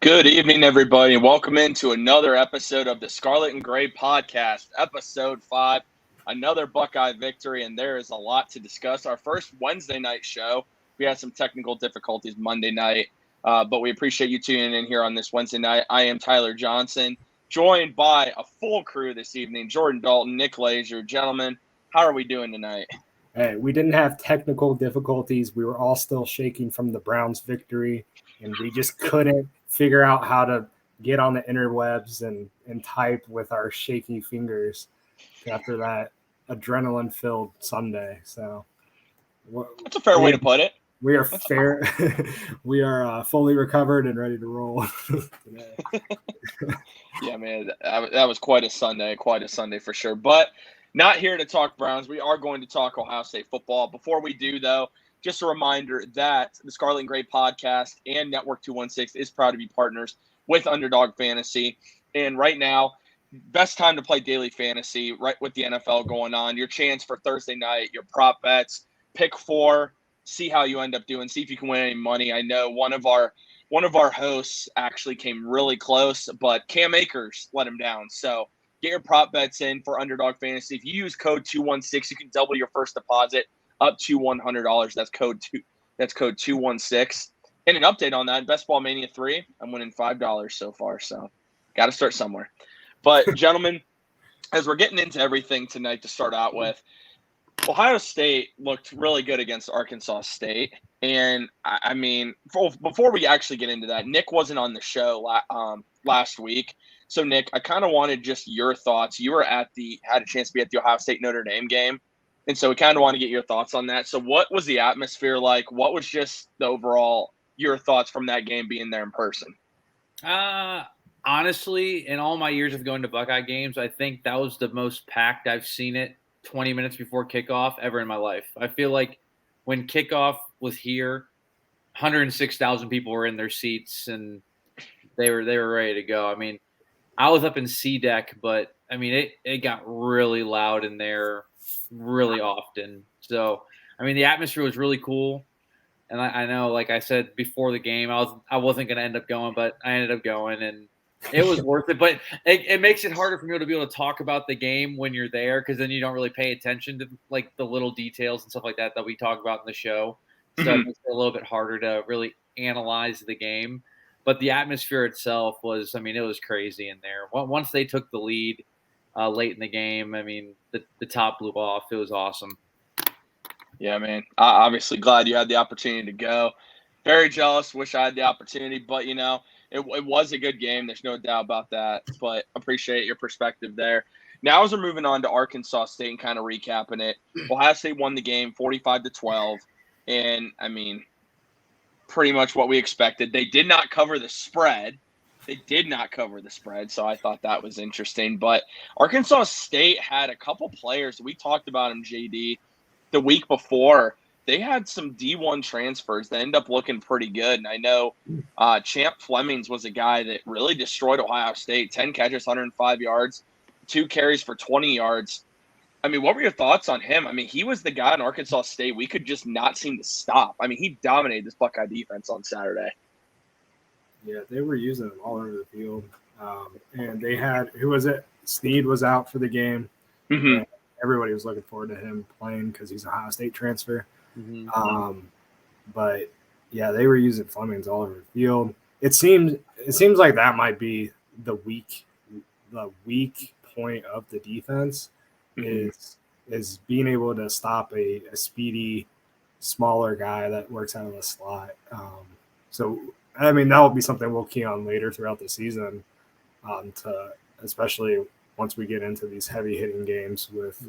Good evening, everybody, and welcome into another episode of the Scarlet and Gray Podcast, Episode 5, another Buckeye victory, and there is a lot to discuss. Our first Wednesday night show. We had some technical difficulties Monday night, but we appreciate you tuning in here on this Wednesday night. I am Tyler Johnson, joined by a full crew this evening, Jordan Dalton, Nick Lazier. Gentlemen, how are we doing tonight? Hey, we didn't have technical difficulties. We were all still shaking from the Browns' victory, and we just couldn't figure out how to get on the interwebs and type with our shaky fingers after that adrenaline-filled Sunday. So that's a fair way to put it. We are fair. We are fully recovered and ready to roll. Yeah, man, that was quite a Sunday for sure. But not here to talk Browns. We are going to talk Ohio State football. Before we do, though, just a reminder that the Scarlet and Gray Podcast and Network 216 is proud to be partners with Underdog Fantasy. And right now, best time to play daily fantasy, right with the NFL going on. Your chance for Thursday night, your prop bets, pick four, see how you end up doing, see if you can win any money. I know one of our hosts actually came really close, but Cam Akers let him down. So get your prop bets in for Underdog Fantasy. If you use code 216, you can double your first deposit up to $100. That's code 216. And an update on that, Best Ball Mania 3, I'm winning $5 so far. So got to start somewhere. But gentlemen, as we're getting into everything tonight to start out with, Ohio State looked really good against Arkansas State. And I mean, before we actually get into that, Nick wasn't on the show last week. So Nick, I kind of wanted just your thoughts. You had a chance to be at the Ohio State Notre Dame game. And so we kind of want to get your thoughts on that. So what was the atmosphere like? What was just the overall, your thoughts from that game being there in person? Honestly, in all my years of going to Buckeye games, I think that was the most packed I've seen it 20 minutes before kickoff ever in my life. I feel like when kickoff was here, 106,000 people were in their seats and they were ready to go. I mean, I was up in C deck, but I mean, it got really loud in there really often. So, I mean, the atmosphere was really cool. And I know, like I said before the game, I wasn't going to end up going, but I ended up going and it was worth it. But it makes it harder for me to be able to talk about the game when you're there, because then you don't really pay attention to like the little details and stuff like that we talk about in the show. So it makes it a little bit harder to really analyze the game. But the atmosphere itself was, I mean, it was crazy in there. Once they took the lead late in the game, I mean, the top blew off. It was awesome. Yeah, man. Obviously glad you had the opportunity to go. Very jealous. Wish I had the opportunity. But, you know, it was a good game. There's no doubt about that. But appreciate your perspective there. Now as we're moving on to Arkansas State and kind of recapping it, Ohio State won the game 45-12. And, I mean, pretty much what we expected. They did not cover the spread. So I thought that was interesting. But Arkansas State had a couple players. We talked about them, JD, the week before. They had some D1 transfers that end up looking pretty good. And I know Champ Flemings was a guy that really destroyed Ohio State. 10 catches, 105 yards, 2 carries for 20 yards. I mean, what were your thoughts on him? I mean, he was the guy in Arkansas State we could just not seem to stop. I mean, he dominated this Buckeye defense on Saturday. Yeah, they were using him all over the field. And they had – who was it? Snead was out for the game. Mm-hmm. And everybody was looking forward to him playing because he's a Ohio State transfer. Mm-hmm. But, yeah, they were using Flemings all over the field. It seems like that might be the weak point of the defense. Is being able to stop a speedy, smaller guy that works out of the slot. So, I mean, that will be something we'll key on later throughout the season, especially once we get into these heavy-hitting games with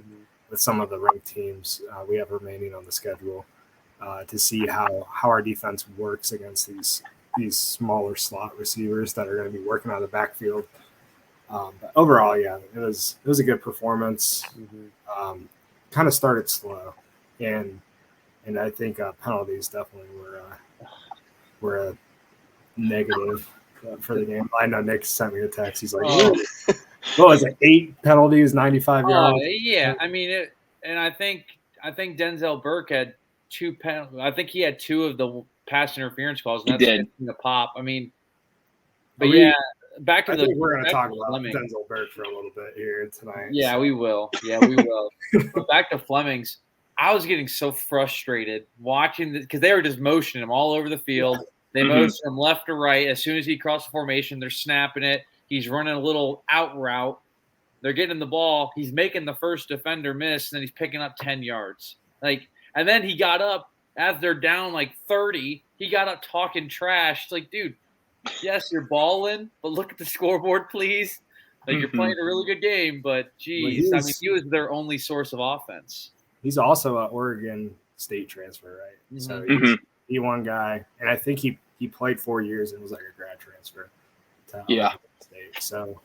some of the ranked teams we have remaining on the schedule, to see how our defense works against these smaller slot receivers that are going to be working out of the backfield. But overall, yeah, it was a good performance. Kind of started slow, and I think penalties definitely were a negative for the game. I know Nick sent me a text. He's like, "What was it? 8 penalties, 95 yards." Yeah, I mean, and I think Denzel Burke had 2 penalties. I think he had 2 of the pass interference calls. And He did. The pop. I mean, But yeah, back to I think we're going to talk to about Fleming. Denzel Burke for a little bit here tonight. Yeah, so. we will. Yeah, we will. But back to Fleming's. I was getting so frustrated watching because they were just motioning him all over the field. They motion him left to right. As soon as he crosses the formation, they're snapping it. He's running a little out route. They're getting the ball. He's making the first defender miss, and then he's picking up 10 yards. And then he got up as they're down like 30. He got up talking trash. It's like, dude, yes, you're balling, but look at the scoreboard, please. Like, you're playing a really good game, but geez, I mean, he was their only source of offense. He's also an Oregon State transfer, right? So he's a D1 guy, and I think he played 4 years and was like a grad transfer to Oregon State. So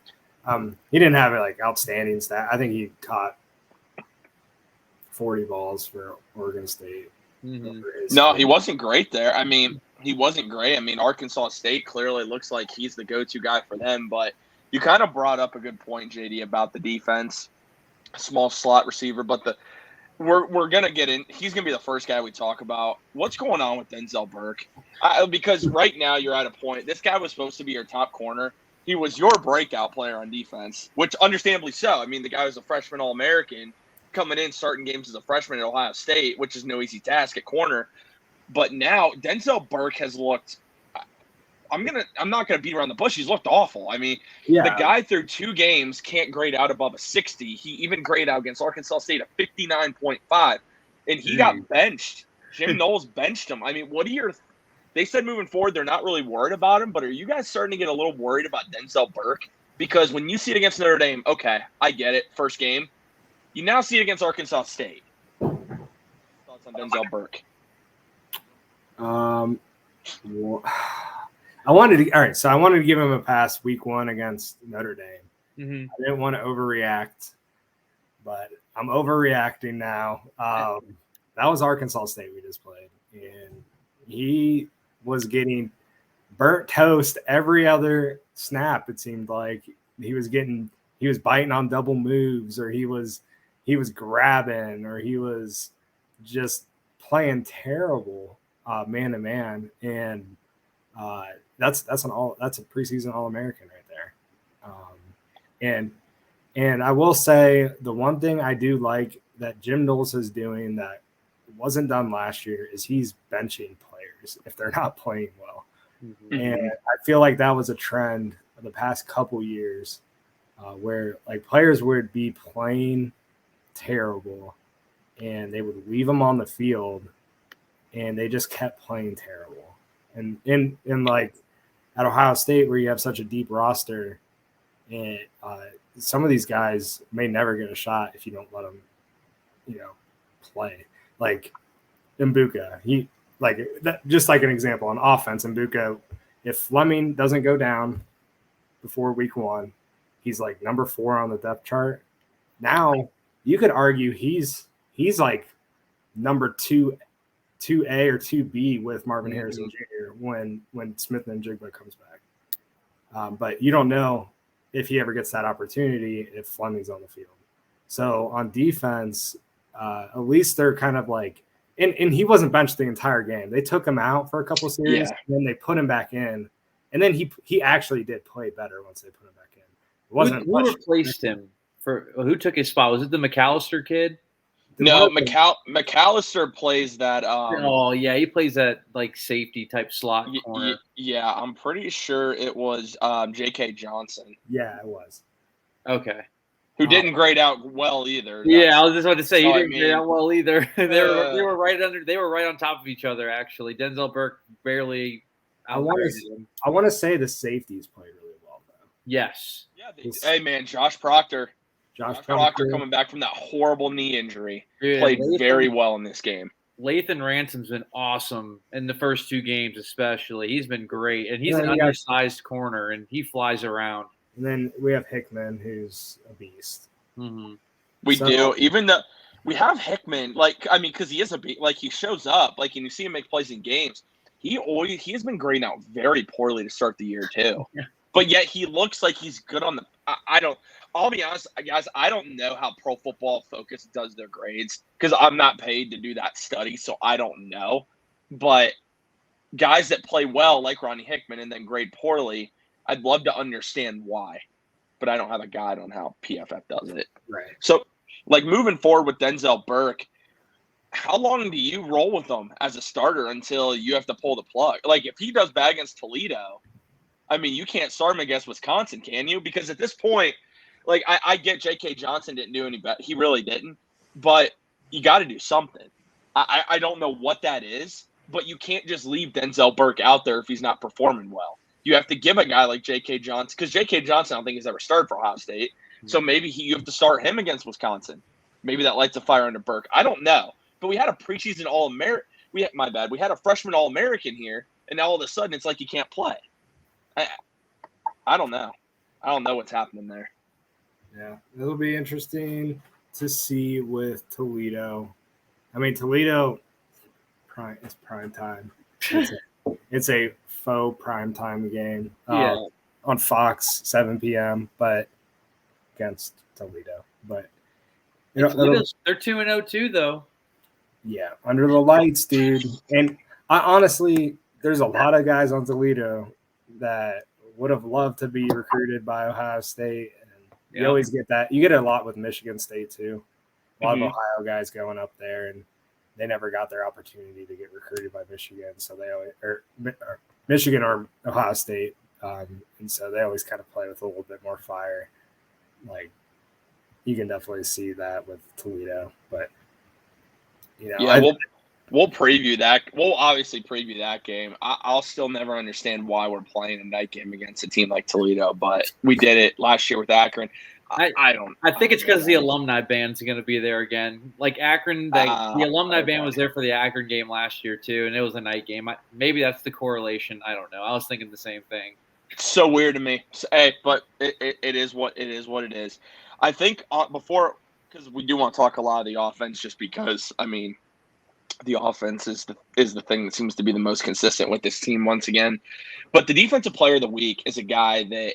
he didn't have like outstanding stat. I think he caught 40 balls for Oregon State. No, he wasn't great there. I mean, he wasn't great. I mean, Arkansas State clearly looks like he's the go-to guy for them, but you kind of brought up a good point, JD, about the defense, small slot receiver, but we're going to get in. He's going to be the first guy we talk about. What's going on with Denzel Burke? Because right now you're at a point. This guy was supposed to be your top corner. He was your breakout player on defense, which understandably so. I mean, the guy was a freshman All-American coming in, starting games as a freshman at Ohio State, which is no easy task at corner. But now Denzel Burke has looked – I'm not gonna beat around the bush. He's looked awful. I mean, the guy through 2 games can't grade out above a 60. He even graded out against Arkansas State a 59.5, and he got benched. Jim Knowles benched him. I mean, what are your? They said moving forward they're not really worried about him, but are you guys starting to get a little worried about Denzel Burke? Because when you see it against Notre Dame, okay, I get it, first game. You now see it against Arkansas State. Thoughts on Denzel Burke? I wanted to give him a pass week 1 against Notre Dame. I didn't want to overreact, but I'm overreacting now. That was Arkansas State we just played, and he was getting burnt toast every other snap. It seemed like he was biting on double moves, or he was grabbing, or he was just playing terrible man to man, and that's a preseason All-American right there. And I will say the one thing I do like that Jim Knowles is doing that wasn't done last year is he's benching players if they're not playing well. And I feel like that was a trend of the past couple years where like players would be playing terrible and they would leave them on the field and they just kept playing terrible. And in like at Ohio State, where you have such a deep roster, and some of these guys may never get a shot if you don't let them, play. Like Mbuka, just like an example on offense, Mbuka, if Fleming doesn't go down before week 1, he's like number 4 on the depth chart. Now you could argue he's like number 2A or 2B with Marvin Harrison Jr. when Smith and Jigba comes back. But you don't know if he ever gets that opportunity if Fleming's on the field. So on defense, at least they're kind of like – and he wasn't benched the entire game. They took him out for a couple of series, and then they put him back in. And then he actually did play better once they put him back in. It wasn't who replaced him? Who took his spot? Was it the McAllister kid? No, McAllister plays that. He plays that like safety type slot corner. Yeah, I'm pretty sure it was J.K. Johnson. Yeah, it was. Okay. Who didn't grade out well either. I was just about to say he didn't grade out well either. they were right under. They were right on top of each other. Actually, Denzel Burke barely. I want to say the safeties played really well though. Yes. Yeah. Hey man, Josh Proctor. Josh Proctor coming back from that horrible knee injury played very well in this game. Lathan Ransom's been awesome in the first 2 games, especially. He's been great, and he's an undersized corner, and he flies around. And then we have Hickman, who's a beast. We do, even though we have Hickman, because he is a beast. Like he shows up, and you see him make plays in games. He has been grading out very poorly to start the year too, but yet he looks like he's good on the. I'll be honest, guys. I don't know how Pro Football Focus does their grades because I'm not paid to do that study, so I don't know. But guys that play well, like Ronnie Hickman, and then grade poorly, I'd love to understand why, but I don't have a guide on how PFF does it. Right. So, like, moving forward with Denzel Burke, how long do you roll with him as a starter until you have to pull the plug? Like, if he does bad against Toledo, I mean, you can't start him against Wisconsin, can you? Because at this point, like, I get J.K. Johnson didn't do any better. He really didn't. But you got to do something. I don't know what that is, but you can't just leave Denzel Burke out there if he's not performing well. You have to give a guy like J.K. Johnson, because J.K. Johnson I don't think he's ever started for Ohio State. So maybe you have to start him against Wisconsin. Maybe that lights a fire under Burke. I don't know. But we had a preseason All-American. We had a freshman All-American here, and now all of a sudden it's like you can't play. I don't know. I don't know what's happening there. Yeah, it'll be interesting to see with Toledo. I mean, Toledo, it's prime time. It's a faux prime time game on Fox, 7 p.m., but against Toledo. But they're 2-0 too, though. Yeah, under the lights, dude. And honestly, there's a lot of guys on Toledo that would have loved to be recruited by Ohio State. And you always get that. You get it a lot with Michigan State, too. A lot of Ohio guys going up there, and they never got their opportunity to get recruited by Michigan. So they always – or Michigan or Ohio State. And so they always kind of play with a little bit more fire. Like, you can definitely see that with Toledo. But – we'll preview that. We'll obviously preview that game. I'll still never understand why we're playing a night game against a team like Toledo, but we did it last year with Akron. I think it's because the alumni band's going to be there again. Like Akron, the alumni band was there for the Akron game last year too, and it was a night game. Maybe that's the correlation. I don't know. I was thinking the same thing. It's so weird to me. But it is what it is. I think before. Because we do want to talk a lot of the offense, just because the offense is the thing that seems to be the most consistent with this team once again. But the defensive player of the week is a guy that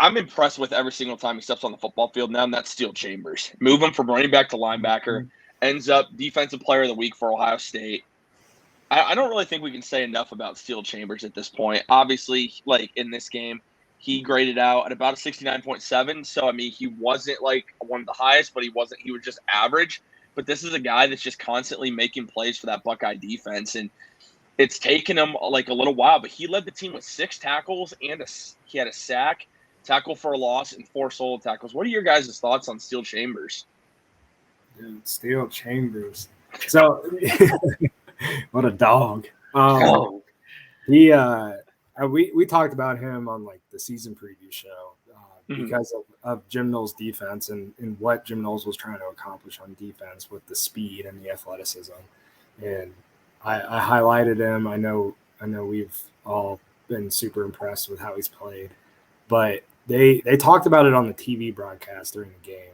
I'm impressed with every single time he steps on the football field now, and that's Steele Chambers. Move him from running back to linebacker, ends up defensive player of the week for Ohio State. I don't really think we can say enough about Steele Chambers at this point. Obviously, like in this game, he graded out at about a 69.7. So, I mean, he wasn't like one of the highest, but he was just average. But this is a guy that's just constantly making plays for that Buckeye defense. And it's taken him like a little while, but he led the team with 6 tackles and he had a sack, tackle for a loss, and 4 solo tackles. What are your guys' thoughts on Steele Chambers? Dude, Steele Chambers. So, what a dog. We talked about him on like the season preview show because of Jim Knowles' defense and what Jim Knowles was trying to accomplish on defense with the speed and the athleticism. And I highlighted him. I know we've all been super impressed with how he's played, but they talked about it on the TV broadcast during the game.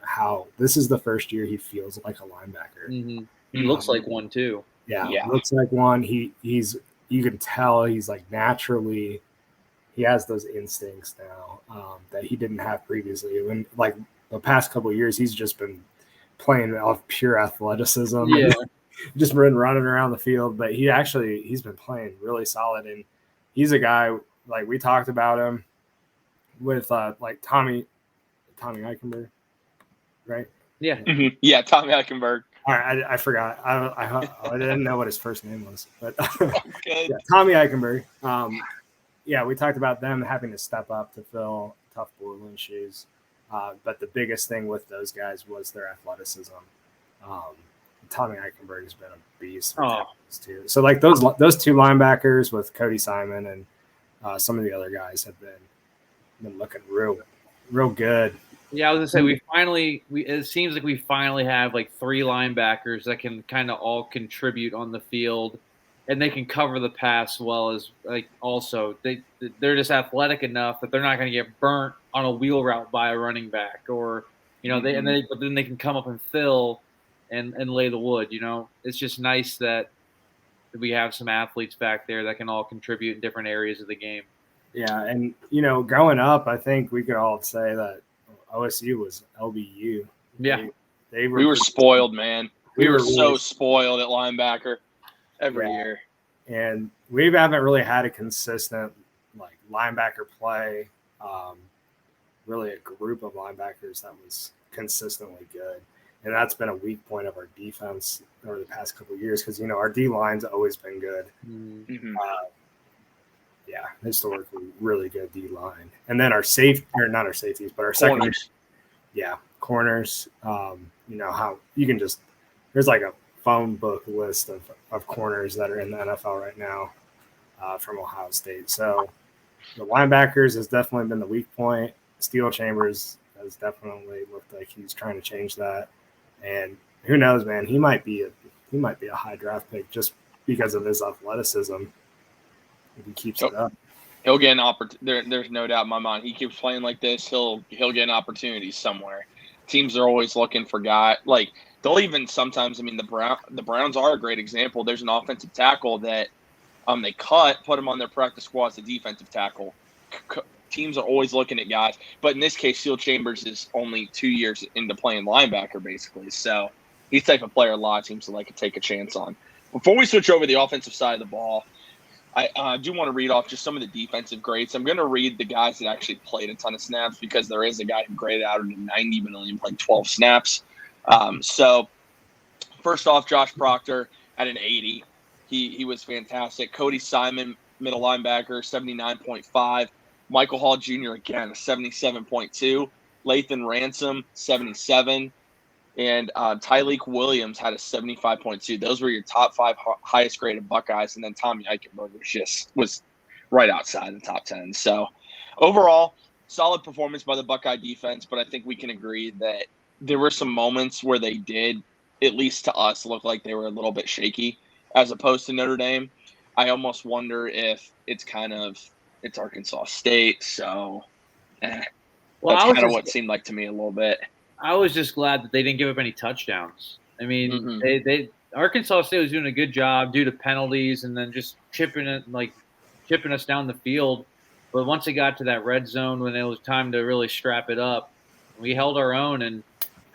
How this is the first year he feels like a linebacker. Mm-hmm. He looks like one too. Yeah, looks like one. He's. You can tell he's like naturally, he has those instincts now that he didn't have previously. When like the past couple of years, he's just been playing off pure athleticism. Yeah, just been running around the field. But he's been playing really solid, and he's a guy like we talked about him with like Tommy Eichenberg, right? Yeah, yeah, Tommy Eichenberg. All right, I forgot. I didn't know what his first name was, but yeah, Tommy Eichenberg. We talked about them having to step up to fill tough Borland shoes. But the biggest thing with those guys was their athleticism. Tommy Eichenberg has been a beast too. So like those 2 linebackers with Cody Simon and some of the other guys have been looking real good. Yeah, I was gonna say it seems like we finally have like 3 linebackers that can kind of all contribute on the field, and they can cover the pass well as like also they're just athletic enough that they're not going to get burnt on a wheel route by a running back, or but then they can come up and fill and lay the wood. It's just nice that we have some athletes back there that can all contribute in different areas of the game. Yeah, and growing up, I think we could all say that OSU was LBU. Yeah. We were spoiled, man. We were so spoiled at linebacker every year. And we haven't really had a consistent like linebacker play, really a group of linebackers that was consistently good. And that's been a weak point of our defense over the past couple of years because, our D-line's always been good. Mm-hmm. Historically really good D-line. And then not our safeties, but our secondary. Yeah, corners. How you can just – there's like a phone book list of corners that are in the NFL right now from Ohio State. So the linebackers has definitely been the weak point. Steel Chambers has definitely looked like he's trying to change that. And who knows, man? He might be a high draft pick just because of his athleticism. If he keeps it up, he'll get an opportunity. There's no doubt in my mind. He keeps playing like this, he'll get an opportunity somewhere. Teams are always looking for guys. Like they'll even sometimes. I mean, the Browns are a great example. There's an offensive tackle that they put him on their practice squad as a defensive tackle. Teams are always looking at guys, but in this case, Steel Chambers is only 2 years into playing linebacker, basically. So he's the type of player a lot of teams would like to take a chance on. Before we switch over to the offensive side of the ball, I do want to read off just some of the defensive grades. I'm going to read the guys that actually played a ton of snaps because there is a guy who graded out at a 90, but only played 12 snaps. So first off, Josh Proctor at an 80. He was fantastic. Cody Simon, middle linebacker, 79.5. Michael Hall Jr. again, 77.2. Lathan Ransom, 77. And Tyleik Williams had a 75.2. Those were your top 5 highest graded Buckeyes. And then Tommy Eichenberg was right outside the top 10. So overall, solid performance by the Buckeye defense. But I think we can agree that there were some moments where they did, at least to us, look like they were a little bit shaky as opposed to Notre Dame. I almost wonder if it's Arkansas State. So that's kind of what it seemed like to me a little bit. I was just glad that they didn't give up any touchdowns. I mean, they Arkansas State was doing a good job due to penalties and then just chipping us down the field. But once it got to that red zone when it was time to really strap it up, we held our own and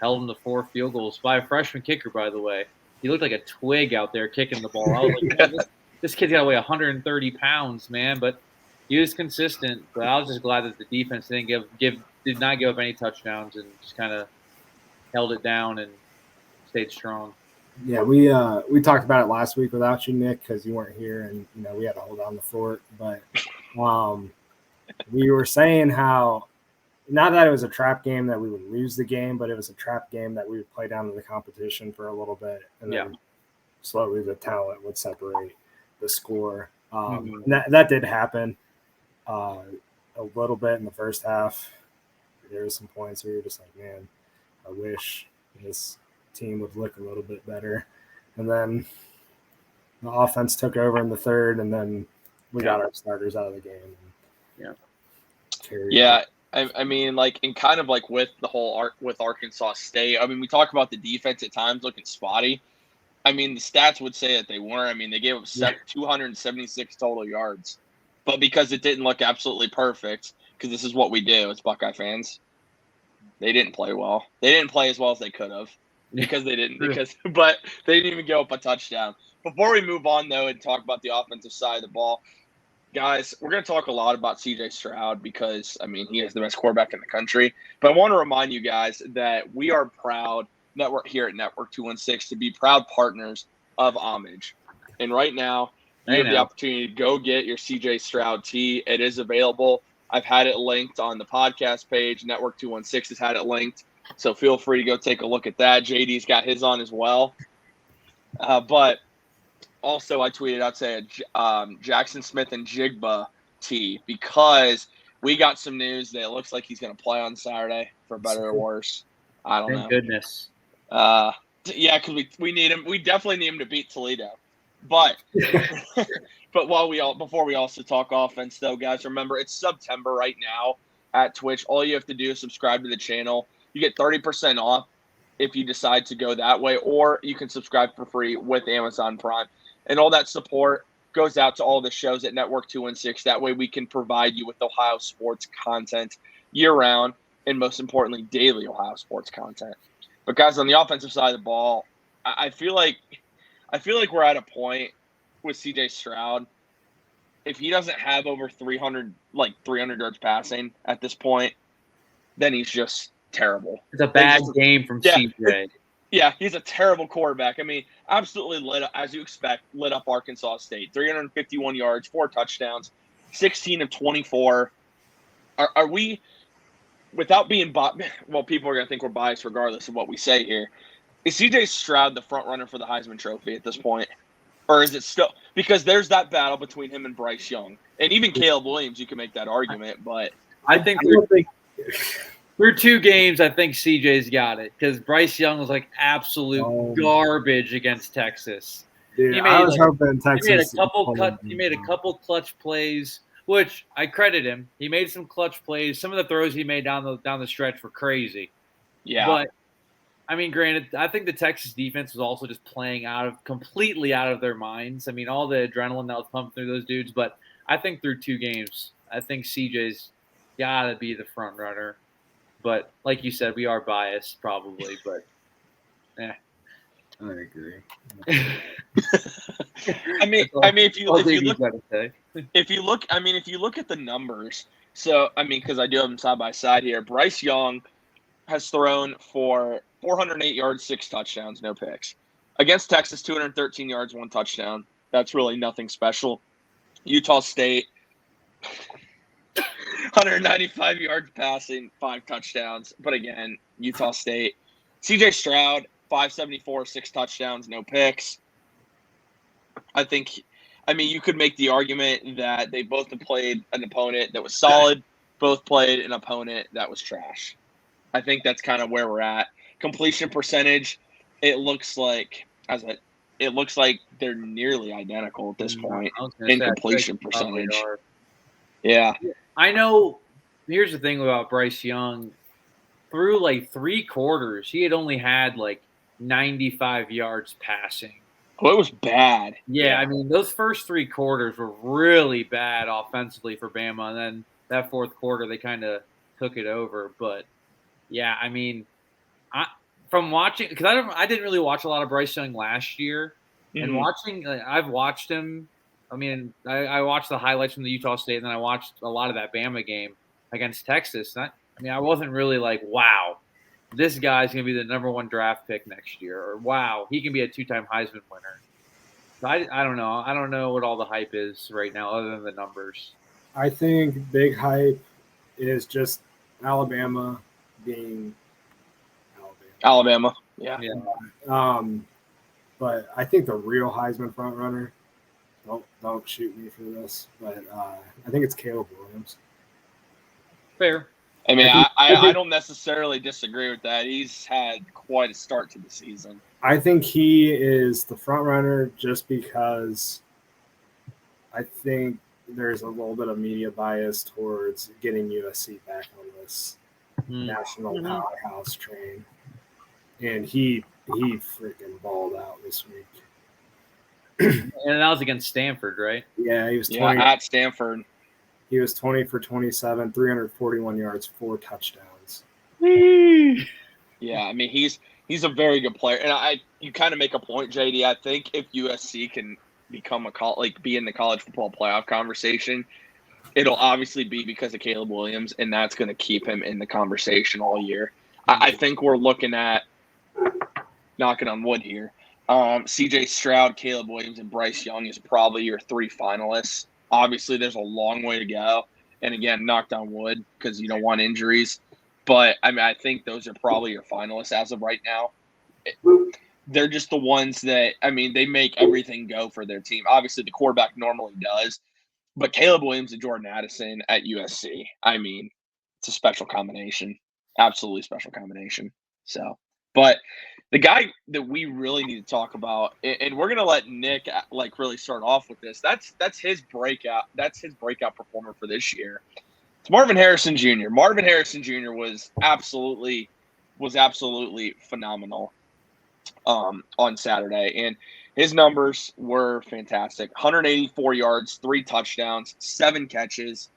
held them to 4 field goals by a freshman kicker, by the way. He looked like a twig out there kicking the ball. I was like, this kid's got to weigh 130 pounds, man. But he was consistent. But I was just glad that the defense did not give up any touchdowns and just kind of held it down and stayed strong. Yeah, we talked about it last week without you, Nick, because you weren't here, and we had to hold down the fort. But we were saying how not that it was a trap game that we would lose the game, but it was a trap game that we would play down to the competition for a little bit, and then slowly the talent would separate the score. And that did happen a little bit in the first half. There were some points where you're just like, man, I wish this team would look a little bit better. And then the offense took over in the third, and then we got our starters out of the game. I mean, and kind of with the whole with Arkansas State, I mean, we talk about the defense at times looking spotty. I mean, the stats would say that they weren't. I mean, they gave up 276 total yards. But because it didn't look absolutely perfect, because this is what we do as Buckeye fans, they didn't play well. They didn't play as well as they could have because they didn't. But they didn't even give up a touchdown. Before we move on, though, and talk about the offensive side of the ball, guys, we're going to talk a lot about C.J. Stroud because, I mean, he is the best quarterback in the country. But I want to remind you guys that we are proud here at Network 216 to be proud partners of Homage. And right now, you have the opportunity to go get your C.J. Stroud tee. It is available. I've had it linked on the podcast page. Network 216 has had it linked. So feel free to go take a look at that. JD's got his on as well. But also I tweeted out saying Jackson Smith and Jigba tee because we got some news that it looks like he's going to play on Saturday for better or worse. I don't know. Thank goodness. Because we need him. We definitely need him to beat Toledo. But before we also talk offense, though, guys, remember it's September right now at Twitch. All you have to do is subscribe to the channel. You get 30% off if you decide to go that way, or you can subscribe for free with Amazon Prime. And all that support goes out to all the shows at Network 216. That way we can provide you with Ohio sports content year-round and, most importantly, daily Ohio sports content. But, guys, on the offensive side of the ball, I feel like we're at a point with C.J. Stroud if he doesn't have over 300 yards passing at this point, then he's just terrible. It's a bad game from CJ. Yeah, he's a terrible quarterback. I mean, absolutely lit up, as you expect, lit up Arkansas State. 351 yards, 4 touchdowns, 16 of 24. Are we, without being well, people are going to think we're biased regardless of what we say here. Is CJ Stroud the front runner for the Heisman Trophy at this point? Or is it still – because there's that battle between him and Bryce Young. And even Caleb Williams, you can make that argument, but – I think through 2 games, I think CJ's got it because Bryce Young was like absolute garbage against Texas. Dude, I was hoping Texas. He made a couple clutch plays, which I credit him. He made some clutch plays. Some of the throws he made down the stretch were crazy. Yeah, but I mean, granted, I think the Texas defense was also just playing completely out of their minds. I mean, all the adrenaline that was pumped through those dudes. But I think through 2 games, I think CJ's got to be the front runner. But like you said, we are biased probably, but I agree. I mean, if you look at the numbers, so I mean, because I do have them side by side here. Bryce Young has thrown for 408 yards, 6 touchdowns, no picks. Against Texas, 213 yards, 1 touchdown. That's really nothing special. Utah State. 195 yards passing, 5 touchdowns. But again, Utah State. CJ Stroud, 574, 6 touchdowns, no picks. I mean, you could make the argument that they both have played an opponent that was solid, both played an opponent that was trash. I think that's kind of where we're at. Completion percentage, it looks like they're nearly identical at this point in completion percentage. Yeah. I know. Here's the thing about Bryce Young. Through like 3 quarters, he had only had like 95 yards passing. Well, it was bad. Yeah, I mean, those first 3 quarters were really bad offensively for Bama. And then that 4th quarter, they kind of took it over. But, yeah, I mean, from watching – because I didn't really watch a lot of Bryce Young last year. Mm-hmm. And I've watched him – I mean, I watched the highlights from the Utah State, and then I watched a lot of that Bama game against Texas. And I wasn't really like, wow, this guy's going to be the number 1 draft pick next year, or wow, he can be a 2-time Heisman winner. So I don't know. I don't know what all the hype is right now other than the numbers. I think big hype is just Alabama being Alabama. Yeah. But I think the real Heisman front runner, don't shoot me for this, but I think it's Caleb Williams. Fair. I mean, I don't necessarily disagree with that. He's had quite a start to the season. I think he is the front runner just because I think there's a little bit of media bias towards getting USC back on this national powerhouse train. And he freaking balled out this week. And that was against Stanford, right? Yeah, he was 20 at Stanford. He was 20 for 27, 341 yards, 4 touchdowns. Yeah, I mean he's a very good player, and you kind of make a point, JD. I think if USC can become be in the college football playoff conversation, it'll obviously be because of Caleb Williams, and that's going to keep him in the conversation all year. I think we're looking at, knocking on wood here, CJ Stroud, Caleb Williams, and Bryce Young is probably your 3 finalists. Obviously, there's a long way to go. And again, knocked on wood because you don't want injuries. But, I mean, I think those are probably your finalists as of right now. They're just the ones that, I mean, they make everything go for their team. Obviously, the quarterback normally does. But Caleb Williams and Jordan Addison at USC, I mean, it's a special combination. Absolutely special combination. So, but the guy that we really need to talk about, and we're gonna let Nick really start off with this. That's his breakout. That's his breakout performer for this year. It's Marvin Harrison Jr. Marvin Harrison Jr. was absolutely phenomenal on Saturday, and his numbers were fantastic. 184 yards, 3 touchdowns, 7 catches.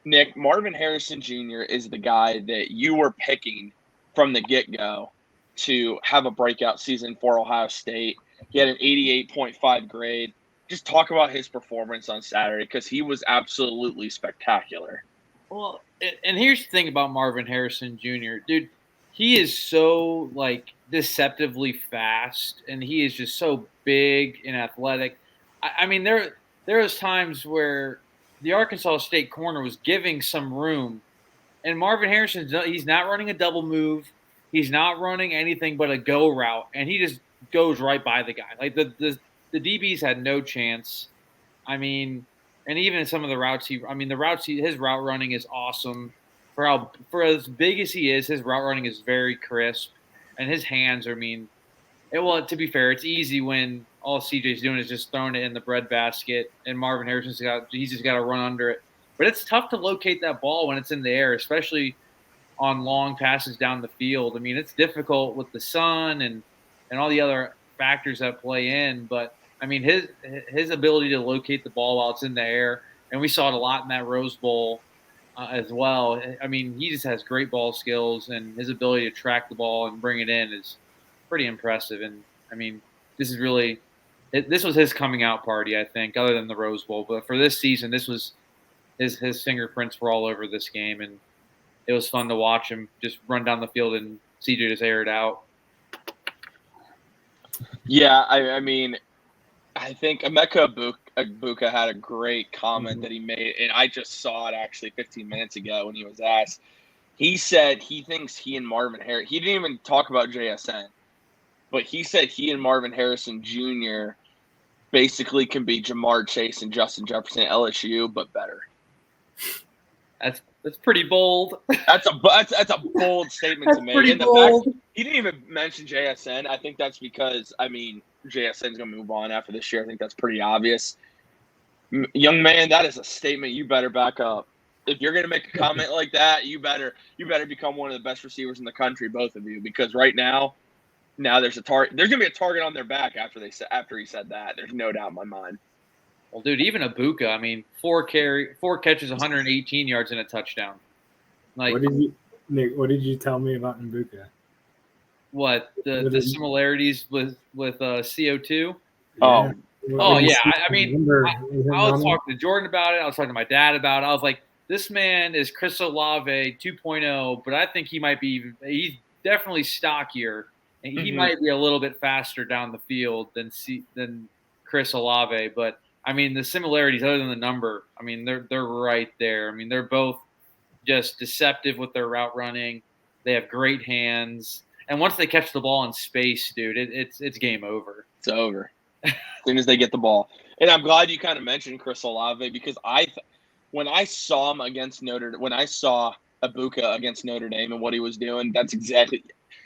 Nick, Marvin Harrison Jr. is the guy that you were picking from the get-go to have a breakout season for Ohio State. He had an 88.5 grade. just talk about his performance on Saturday because he was absolutely spectacular. Well, and here's the thing about Marvin Harrison Jr. Dude, he is so, like, deceptively fast, and he is just so big and athletic. I mean, there was times where the Arkansas State corner was giving some room, and Marvin Harrison, he's not running a double move. He's not running anything but a go route, and he just goes right by the guy. Like, the DBs had no chance. I mean, and even some of the routes his route running is awesome. For as big as he is, his route running is very crisp, and his hands to be fair, it's easy when all CJ's doing is just throwing it in the breadbasket, and Marvin Harrison's just got to run under it. But it's tough to locate that ball when it's in the air, especially on long passes down the field. I mean, it's difficult with the sun and all the other factors that play in, but I mean, his ability to locate the ball while it's in the air, and we saw it a lot in that Rose Bowl as well. I mean, he just has great ball skills, and his ability to track the ball and bring it in is pretty impressive. And I mean, this was his coming out party, I think, other than the Rose Bowl. But for this season, this was his fingerprints were all over this game, and it was fun to watch him just run down the field and CJ just air it out. Yeah, I mean, I think Emeka Egbuka had a great comment that he made, and I just saw it actually 15 minutes ago when he was asked. He said he thinks he and Marvin Harrison – he didn't even talk about JSN, but he said he and Marvin Harrison Jr. basically can be Jamar Chase and Justin Jefferson at LSU, but better. That's pretty bold. That's a bold statement to make. Pretty and the bold. fact he didn't even mention JSN. I think that's because, I mean, JSN's going to move on after this year. I think that's pretty obvious. Young man, that is a statement you better back up. If you're going to make a comment like that, you better become one of the best receivers in the country, both of you, because right now there's a target. There's going to be a target on their back after he said that. There's no doubt in my mind. Well, dude, even Egbuka, I mean, 4 catches, 118 yards, and a touchdown. Like, what did you tell me about Egbuka? What the similarities with CO2? Oh, yeah. I mean, I was talking to Jordan about it. I was talking to my dad about it. I was like, this man is Chris Olave 2.0, but I think he might be he's definitely stockier, and he might be a little bit faster down the field than Chris Olave. But I mean, the similarities, other than the number, I mean, they're right there. I mean, they're both just deceptive with their route running. They have great hands, and once they catch the ball in space, dude, it's game over. It's over as soon as they get the ball. And I'm glad you kind of mentioned Chris Olave because when I saw him when I saw Egbuka against Notre Dame and what he was doing, that's exactly.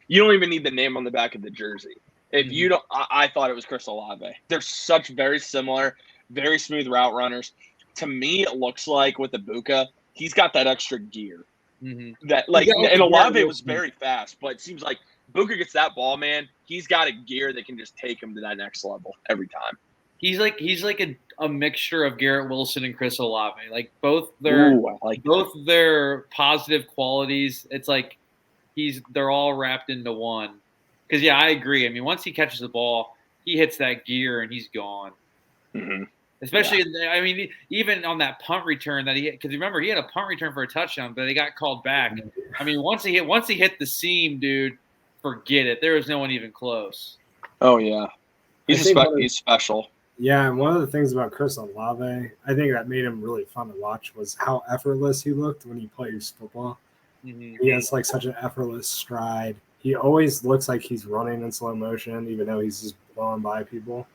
You don't even need the name on the back of the jersey. If you don't, I thought it was Chris Olave. They're such very similar. Very smooth route runners. To me, it looks like with Egbuka, he's got that extra gear. That and Olave was very fast, but it seems like Egbuka gets that ball, man. He's got a gear that can just take him to that next level every time. He's like a mixture of Garrett Wilson and Chris Olave. Like both their positive qualities. It's like they're all wrapped into one. Because yeah, I agree. I mean, once he catches the ball, he hits that gear and he's gone. Especially, I mean, even on that punt return that he hit, because remember, he had a punt return for a touchdown, but they got called back. I mean, once he hit the seam, dude, forget it. There was no one even close. Oh, yeah. He's special. Yeah, and one of the things about Chris Olave, I think that made him really fun to watch was how effortless he looked when he plays football. He has like such an effortless stride. He always looks like he's running in slow motion, even though he's just blowing by people.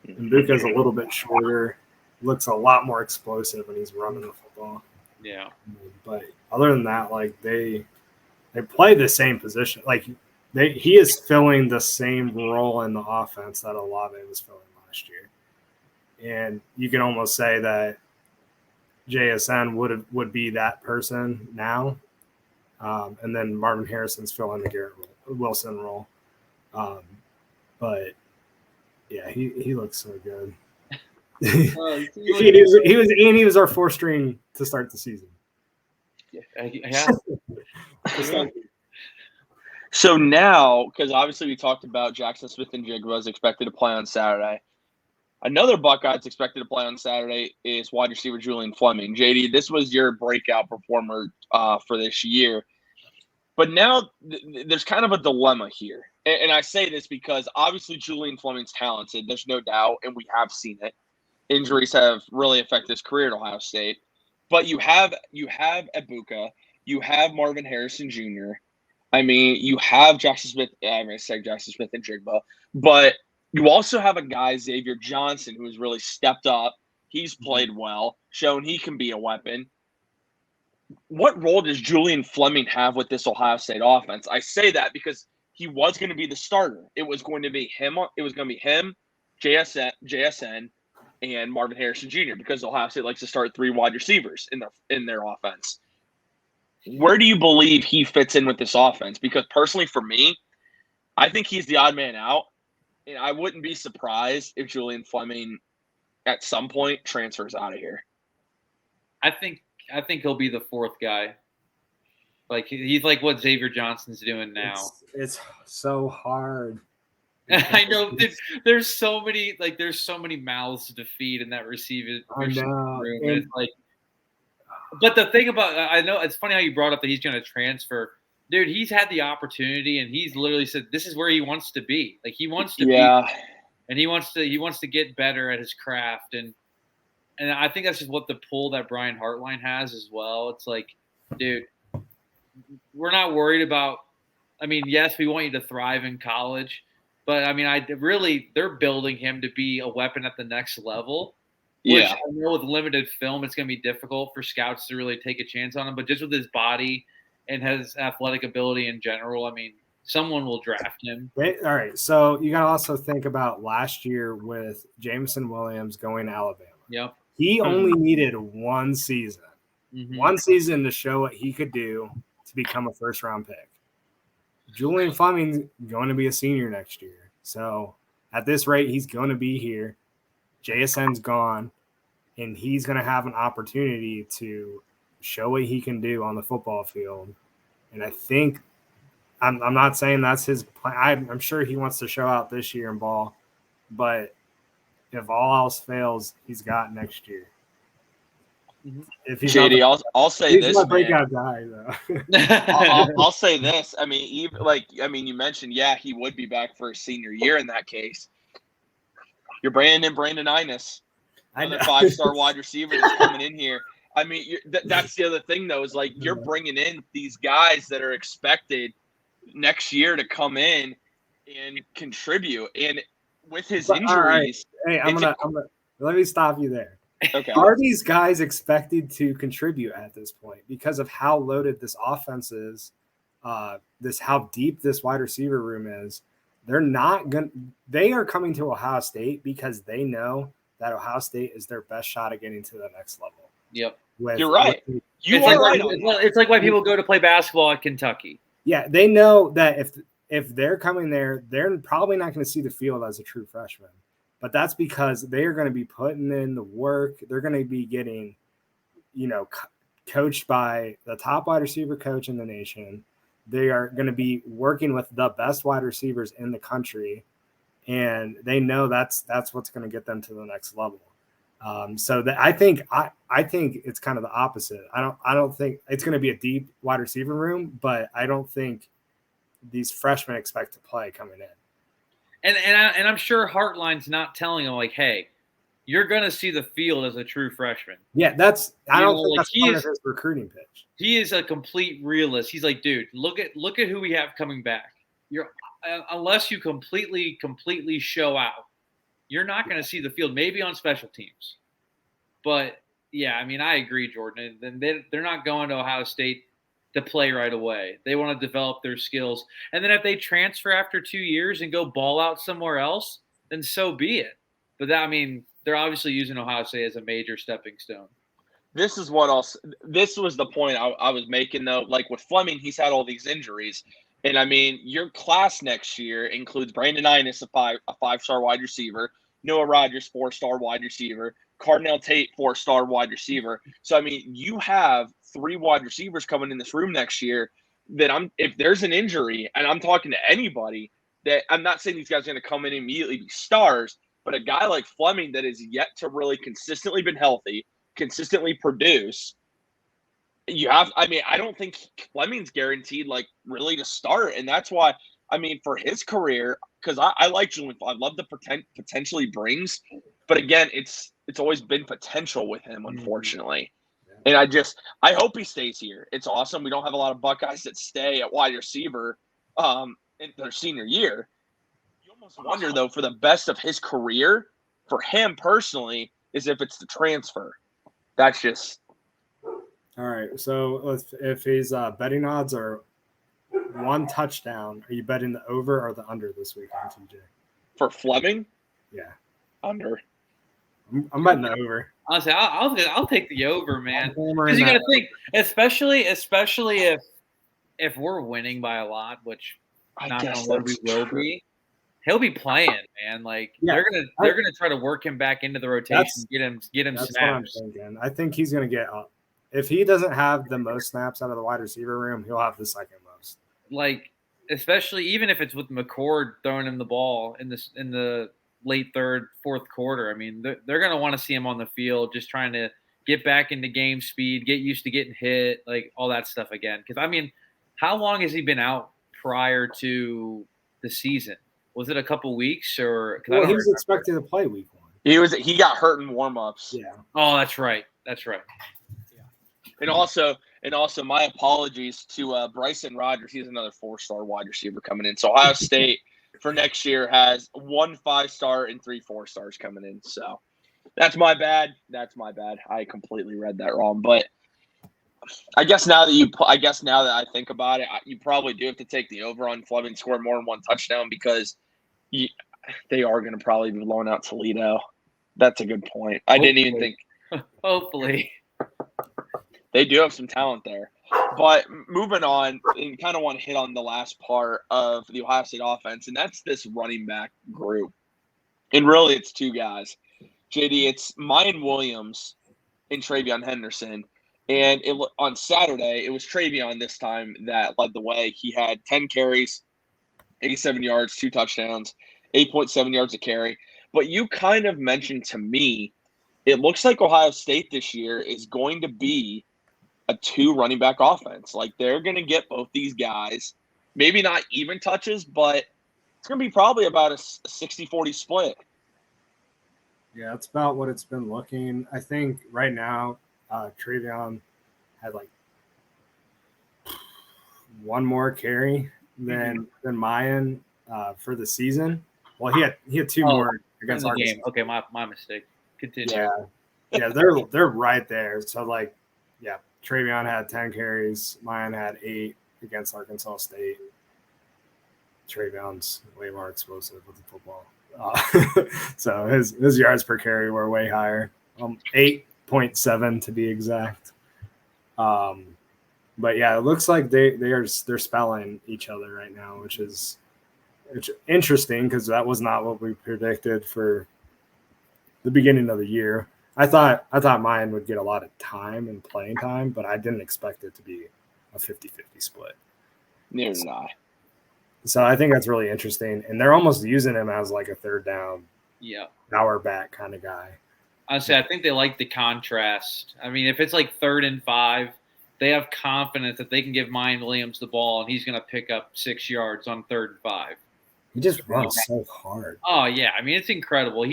And Buka's a little bit shorter, looks a lot more explosive when he's running the football. Yeah. But other than that, like they play the same position. Like he is filling the same role in the offense that Olave was filling last year. And you can almost say that JSN would be that person now. And then Marvin Harrison's filling the Garrett Wilson role. But yeah, he looks so good. He was our 4th string to start the season. Yeah. So now, because obviously we talked about Jackson Smith and Jigba is expected to play on Saturday. Another Buckeye that's expected to play on Saturday is wide receiver Julian Fleming. JD, this was your breakout performer for this year. But now there's kind of a dilemma here. And I say this because obviously Julian Fleming's talented. There's no doubt, and we have seen it. Injuries have really affected his career at Ohio State. But you have Ibuka. You have Marvin Harrison Jr. I mean, you have Jackson Smith. I'm going to say Jackson Smith and Jigba. But you also have a guy, Xavier Johnson, who has really stepped up. He's played well, shown he can be a weapon. What role does Julian Fleming have with this Ohio State offense? I say that because he was going to be the starter. It was going to be him. It was going to be him, JSN, and Marvin Harrison Jr. because Ohio State likes to start 3 wide receivers in their offense. Where do you believe he fits in with this offense? Because personally, for me, I think he's the odd man out, and I wouldn't be surprised if Julian Fleming at some point transfers out of here. I think he'll be the 4th guy. Like he's like what Xavier Johnson's doing now. It's so hard. I know there's so many mouths to feed in that receiving room. It's like, but the thing about I know it's funny how you brought up that he's going to transfer. Dude, he's had the opportunity and he's literally said this is where he wants to be. Like he wants to be, and he wants to get better at his craft and I think that's just what the pull that Brian Hartline has as well. It's like, dude, we're not worried about. I mean, yes, we want you to thrive in college. But, I mean, they're building him to be a weapon at the next level. Which I know with limited film, it's going to be difficult for scouts to really take a chance on him. But just with his body and his athletic ability in general, I mean, someone will draft him. All right. So you got to also think about last year with Jameson Williams going to Alabama. Yep. He only needed one season. One season to show what he could do to become a first-round pick. Julian Fleming's going to be a senior next year. So at this rate, he's going to be here. JSN's gone, and he's going to have an opportunity to show what he can do on the football field. And I think I'm not saying that's his plan. I'm sure he wants to show out this year in ball, but if all else fails, he's got next year. If he's JD, I'll say he's this, my breakout guy, though. I'll say this. I mean, you mentioned, he would be back for his senior year in that case. You're Brandon Inus, another 5-star wide receiver that's coming in here. I mean, that's the other thing, though, is like you're bringing in these guys that are expected next year to come in and contribute. And with his injuries, right. Hey, let me stop you there. Okay. Are these guys expected to contribute at this point because of how loaded this offense is, how deep this wide receiver room is? They are coming to Ohio State because they know that Ohio State is their best shot at getting to the next level. Yep. You're right. It's like why people go to play basketball at Kentucky. Yeah, they know that if they're coming there, they're probably not going to see the field as a true freshman. But that's because they are going to be putting in the work. They're going to be getting, coached by the top wide receiver coach in the nation. They are going to be working with the best wide receivers in the country, and they know that's what's going to get them to the next level. I think it's kind of the opposite. I don't think it's going to be a deep wide receiver room, but I don't think these freshmen expect to play coming in. And I'm sure Hartline's not telling him like, hey, you're going to see the field as a true freshman. Yeah, that's part of his recruiting pitch. He is a complete realist. He's like, dude, look at who we have coming back. Unless you completely show out, you're not going to see the field. Maybe on special teams, but yeah, I mean, I agree, Jordan. And they're not going to Ohio State to play right away. They want to develop their skills. And then if they transfer after 2 years and go ball out somewhere else, then so be it. But they're obviously using Ohio State as a major stepping stone. This is what else. This was the point I was making, though. Like with Fleming, he's had all these injuries. And, your class next year includes Brandon Inus, a 5-star wide receiver, Noah Rogers, 4-star wide receiver, Cardinal Tate, 4-star wide receiver. So, you have 3 wide receivers coming in this room next year that if there's an injury, and I'm talking to anybody, that I'm not saying these guys are going to come in and immediately be stars, But a guy like Fleming that is yet to really consistently been healthy, consistently produce, I don't think Fleming's guaranteed, like, really to start. And that's why, for his career, because I like Julian. I love the potential he brings. But again, it's always been potential with him, unfortunately. And I hope he stays here. It's awesome. We don't have a lot of Buckeyes that stay at wide receiver in their senior year. You almost wonder, though, for the best of his career, for him personally, is if it's the transfer. That's just – all right. So if his betting odds are 1 touchdown, are you betting the over or the under this week on TJ? For Fleming? Yeah. Under. I'm betting the over. Honestly, I'll take the over, man. Because you got to think, especially if we're winning by a lot, which not knowing we will be, he'll be playing, man. Like they're gonna try to work him back into the rotation, get him that's snaps. What I'm thinking. I think he's gonna get up. If he doesn't have the most snaps out of the wide receiver room, he'll have the second most. Like, especially even if it's with McCord throwing him the ball in the late third, fourth quarter. They're going to want to see him on the field, just trying to get back into game speed, get used to getting hit, like all that stuff again. Because, how long has he been out prior to the season? Was it a couple weeks or? Well, he was expected to play week 1. He got hurt in warm-ups. Yeah. Oh, that's right. That's right. And also, my apologies to Bryson Rogers. He's another 4-star wide receiver coming in. So Ohio State for next year has 1 5-star and 3 4-stars coming in. So that's my bad. I completely read that wrong. But I guess now that I think about it, you probably do have to take the over on Fleming scoring more than 1 touchdown because they are going to probably be blowing out Toledo. That's a good point. I didn't even think. Hopefully. They do have some talent there. But moving on, and kind of want to hit on the last part of the Ohio State offense, and that's this running back group. And really, it's 2 guys. JD, it's Marvin Williams and Trayveon Henderson. And on Saturday, it was Trayveon this time that led the way. He had 10 carries, 87 yards, 2 touchdowns, 8.7 yards a carry. But you kind of mentioned to me, it looks like Ohio State this year is going to be a 2 running back offense. Like, they're going to get both these guys, maybe not even touches, but it's going to be probably about a 60-40 split. Yeah, that's about what it's been looking. I think right now, Trayveon had like 1 more carry than Mayan for the season. Well, he had 2 more against the Arkansas. game. Okay, my mistake. Continue. Yeah, they're right there. So Trayveon had 10 carries. Mayan had 8 against Arkansas State. Trayveon's way more explosive with the football. So his yards per carry were way higher. 8.7 to be exact. But yeah, it looks like they're spelling each other right now, which is interesting because that was not what we predicted for the beginning of the year. I thought Mayan would get a lot of time and playing time, but I didn't expect it to be a 50-50 split. Neither did I. So I think that's really interesting. And they're almost using him as like a third down, power back kind of guy. Honestly, I think they like the contrast. If it's like 3rd and 5, they have confidence that they can give Marvin Williams the ball and he's going to pick up 6 yards on 3rd and 5. He just runs so hard. Oh, yeah. It's incredible.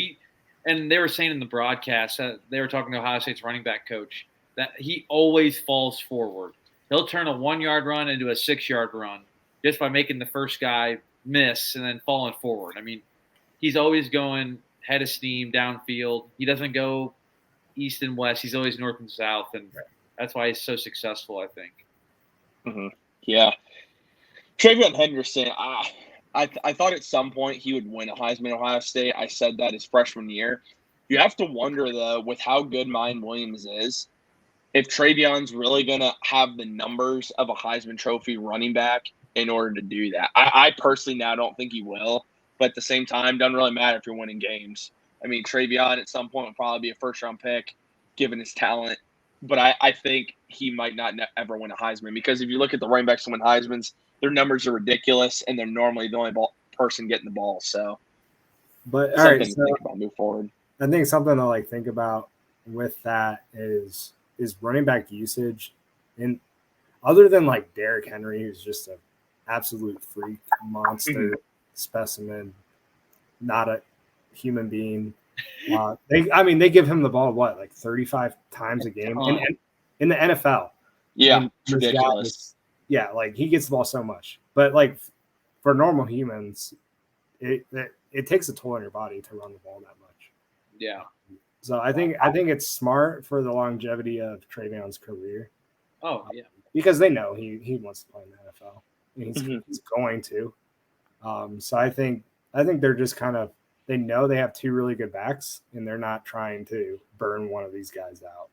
And they were saying in the broadcast that they were talking to Ohio State's running back coach that he always falls forward. He'll turn a 1-yard run into a 6-yard run just by making the first guy miss and then falling forward. He's always going head of steam downfield. He doesn't go east and west. He's always north and south, and that's why he's so successful, I think. Mm-hmm. Yeah. Trayveon Henderson, I thought at some point he would win a Heisman at Ohio State. I said that his freshman year. You have to wonder, though, with how good Marvin Williams is, if Trayveon's really going to have the numbers of a Heisman Trophy running back in order to do that. I personally now don't think he will, but at the same time, doesn't really matter if you're winning games. Trayveon at some point will probably be a first-round pick, given his talent. But I think he might not ever win a Heisman because if you look at the running backs who win Heismans, their numbers are ridiculous, and they're normally the only person getting the ball. So, But all something right, to so think about move forward. I think something to like think about with that is running back usage, and other than like Derrick Henry, who's just an absolute freak monster specimen, not a human being. They give him the ball like 35 times a game in the NFL. Yeah, And it's ridiculous. Like he gets the ball so much, but like for normal humans, it takes a toll on your body to run the ball that much. Yeah. So I think it's smart for the longevity of Trayveon's career. Oh yeah, because they know he wants to play in the NFL. And he's going to. So I think they're just kind of, they know they have two really good backs, and they're not trying to burn one of these guys out,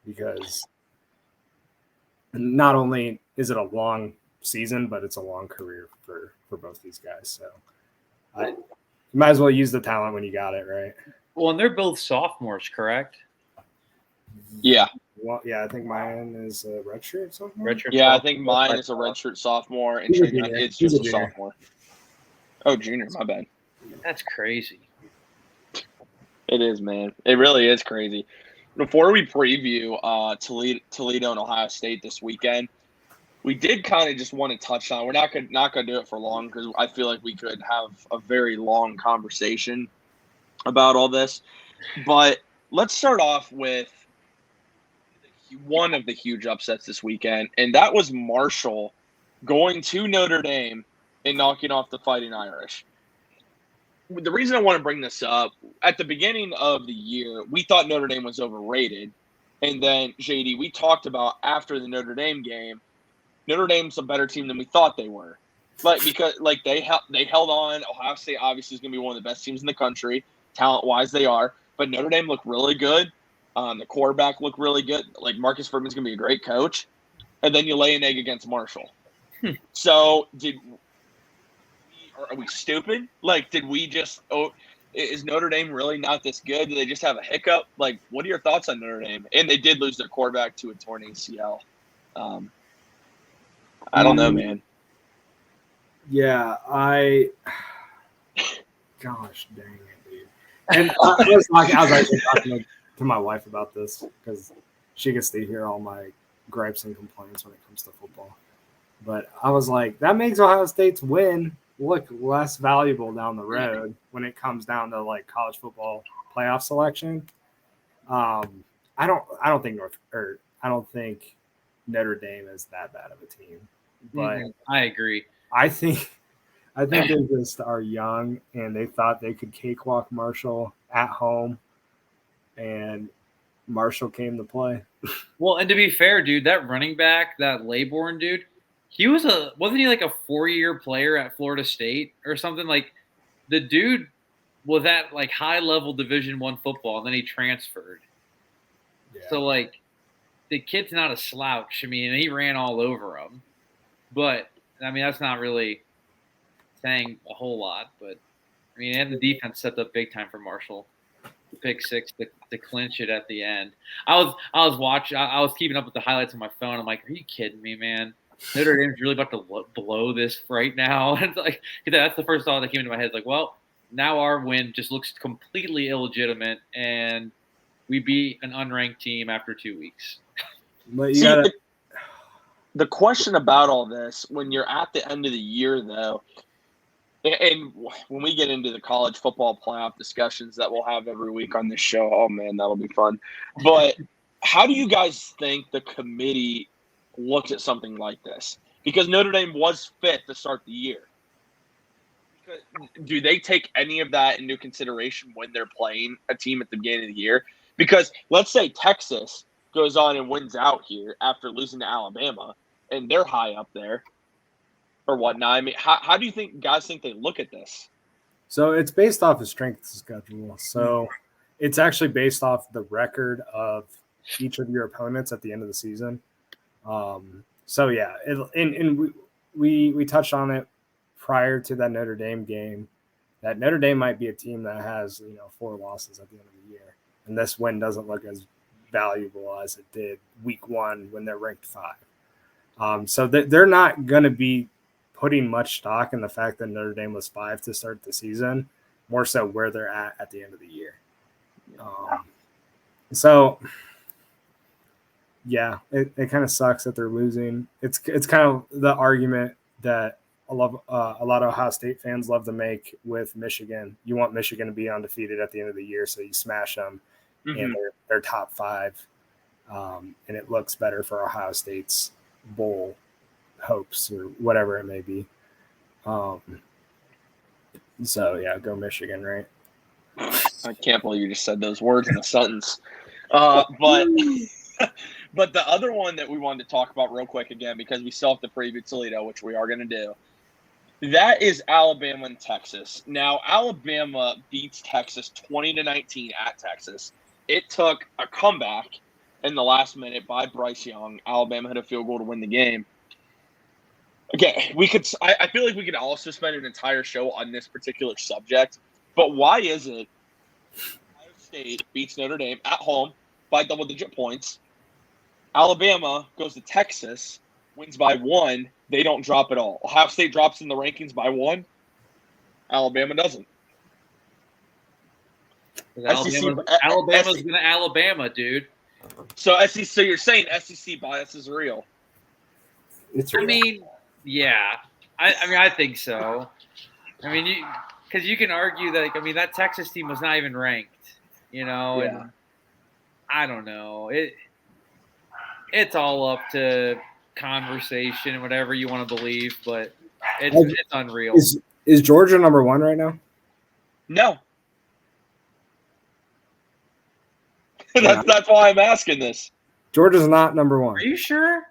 because not only is it a long season, but it's a long career for both these guys. So you might as well use the talent when you got it, right? Well, and they're both sophomores, correct? Yeah. Well, yeah, I think mine is a redshirt sophomore. Yeah, I think mine is a redshirt sophomore, and it's just a sophomore. Oh, junior, my bad. That's crazy. It is, man. It really is crazy. Before we preview Toledo and Ohio State this weekend, we did kind of just want to touch on. We're not gonna do it for long, because I feel like we could have a very long conversation about all this. But let's start off with one of the huge upsets this weekend, and that was Marshall going to Notre Dame and knocking off the Fighting Irish. The reason I want to bring this up, at the beginning of the year, we thought Notre Dame was overrated. And then, JD, we talked about after the Notre Dame game, Notre Dame's a better team than we thought they were. Because they held on. Ohio State obviously is going to be one of the best teams in the country. Talent-wise, they are. But Notre Dame looked really good. The quarterback looked really good. Like, Marcus Furman's going to be a great coach. And then you lay an egg against Marshall. So, are we stupid? Like, did we just is Notre Dame really not this good? Do they just have a hiccup? Like, what are your thoughts on Notre Dame? And they did lose their quarterback to a torn ACL. I don't know, man. Yeah, gosh dang it, dude. And I was actually talking to my wife about this, because she gets to hear all my gripes and complaints when it comes to football. But I was like, that makes Ohio State's win look less valuable down the road when it comes down to like college football playoff selection. I don't think Notre Dame is that bad of a team. But I agree. I think they just are young, and they thought they could cakewalk Marshall at home, and Marshall came to play. Well, and to be fair, dude, that running back, that Laybourne dude, wasn't he like a 4-year player at Florida State or something? Like, the dude was at like high level Division I football, and then he transferred. Yeah. So like, the kid's not a slouch. I mean, he ran all over him. But I mean, that's not really saying a whole lot. But I mean, and the defense stepped up big time for Marshall. The pick six to clinch it at the end. I was watching. I was keeping up with the highlights on my phone. I'm like, are you kidding me, man? Notre Dame's really about to blow this right now. And like, that's the first thought that came into my head. Like, well, now our win just looks completely illegitimate, and we beat an unranked team after 2 weeks. But you gotta. The question about all this, when you're at the end of the year, though, and when we get into the college football playoff discussions that we'll have every week on this show, oh, man, that'll be fun. But how do you guys think the committee looks at something like this? Because Notre Dame was fifth to start the year. Do they take any of that into consideration when they're playing a team at the beginning of the year? Because let's say Texas goes on and wins out here after losing to Alabama, and they're high up there or whatnot. I mean, how do you guys think they look at this? So it's based off of strength of schedule. So it's actually based off the record of each of your opponents at the end of the season. So yeah, and we touched on it prior to that Notre Dame game, that Notre Dame might be a team that has 4 losses at the end of the year, and this win doesn't look as valuable as it did week 1 when they're ranked 5. So they're not going to be putting much stock in the fact that Notre Dame was 5 to start the season, more so where they're at the end of the year. So, yeah, it kind of sucks that they're losing. It's kind of the argument that a lot of Ohio State fans love to make with Michigan. You want Michigan to be undefeated at the end of the year, so you smash them, and they're top 5, and it looks better for Ohio State's bowl hopes or whatever it may be. So yeah, go Michigan, right? I can't believe you just said those words in a sentence. But the other one that we wanted to talk about real quick again, because we still have to preview Toledo, which we are going to do, that is Alabama and Texas. Now, Alabama beats Texas 20-19 at Texas. It took a comeback in the last minute by Bryce Young. Alabama had a field goal to win the game. Okay, I feel like we could also spend an entire show on this particular subject, but why is it Ohio State beats Notre Dame at home by double-digit points? Alabama goes to Texas, wins by 1. They don't drop at all. Ohio State drops in the rankings by 1. Alabama doesn't. Alabama's going to Alabama, dude. So you're saying SEC bias is real? It's real. I mean, yeah. I think so. I mean, because you can argue that, that Texas team was not even ranked, and I don't know. It's all up to conversation and whatever you want to believe, but it's unreal. Is Georgia number 1 right now? No. That's why I'm asking this. Georgia's not number 1. Are you sure?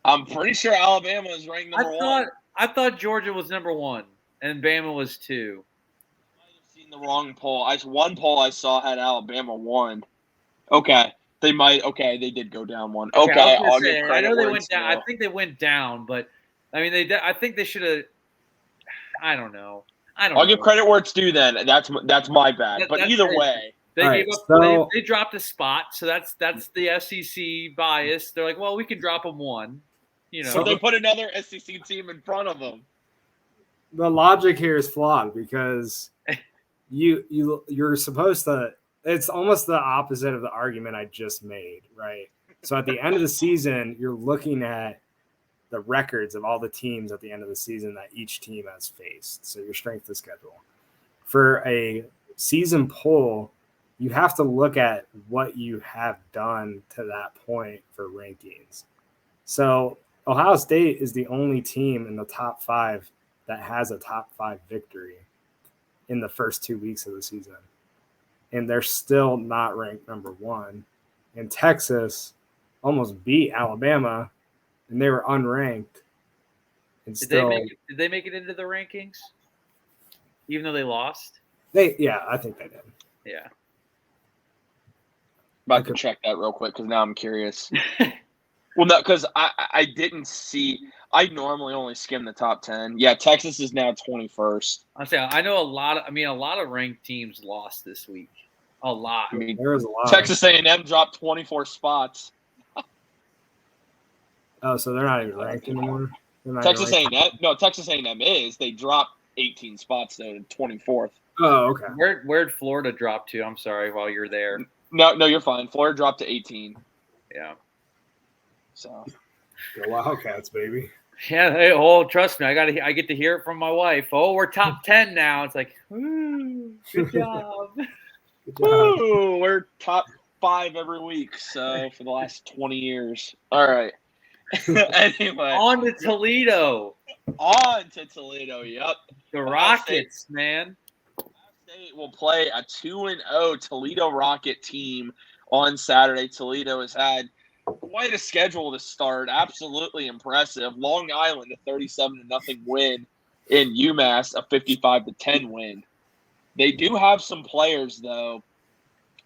I'm pretty sure Alabama is ranked number 1. I thought Georgia was number 1 and Bama was 2. I might have seen the wrong poll. One poll I saw had Alabama 1. Okay. They did go down 1. Okay, I'll give credit. I know they went down. I think they went down, but I think they should have. I don't know. I'll give credit where it's due. Then that's my bad. But either way, they gave up. They dropped a spot, so that's the SEC bias. They're like, well, we can drop them 1. So they put another SEC team in front of them. The logic here is flawed because you're supposed to. It's almost the opposite of the argument I just made, right? So at the end of the season, you're looking at the records of all the teams at the end of the season that each team has faced. So your strength of schedule. For a season poll, you have to look at what you have done to that point for rankings. So Ohio State is the only team in the top 5 that has a top 5 victory in the first 2 weeks of the season. And they're still not ranked number 1. And Texas almost beat Alabama, and they were unranked. And did they make it into the rankings, even though they lost? I think they did. Yeah. About to check that real quick because now I'm curious. Well, no, because I didn't see. I normally only skim the top 10. Yeah, Texas is now 21st. I know a lot of ranked teams lost this week. A lot. There was a lot. Texas A&M dropped 24 spots. Oh, so they're not even ranked anymore? Texas A&M is. They dropped 18 spots, though, to 24th. Oh, okay. Where'd Florida drop to? I'm sorry, while you're there. No, you're fine. Florida dropped to 18. Yeah. So. Go Wildcats, baby. Yeah. Hey, trust me, I get to hear it from my wife. Oh, we're top 10 now. It's like, woo, good job. Woo, we're top 5 every week. So for the last 20 years. All right. Anyway, on to Toledo. Yep. The Rockets, man. State will play a 2-0 Toledo Rocket team on Saturday. Toledo has had quite a schedule to start. Absolutely impressive. Long Island, a 37-0 win in UMass, a 55-10 win. They do have some players, though,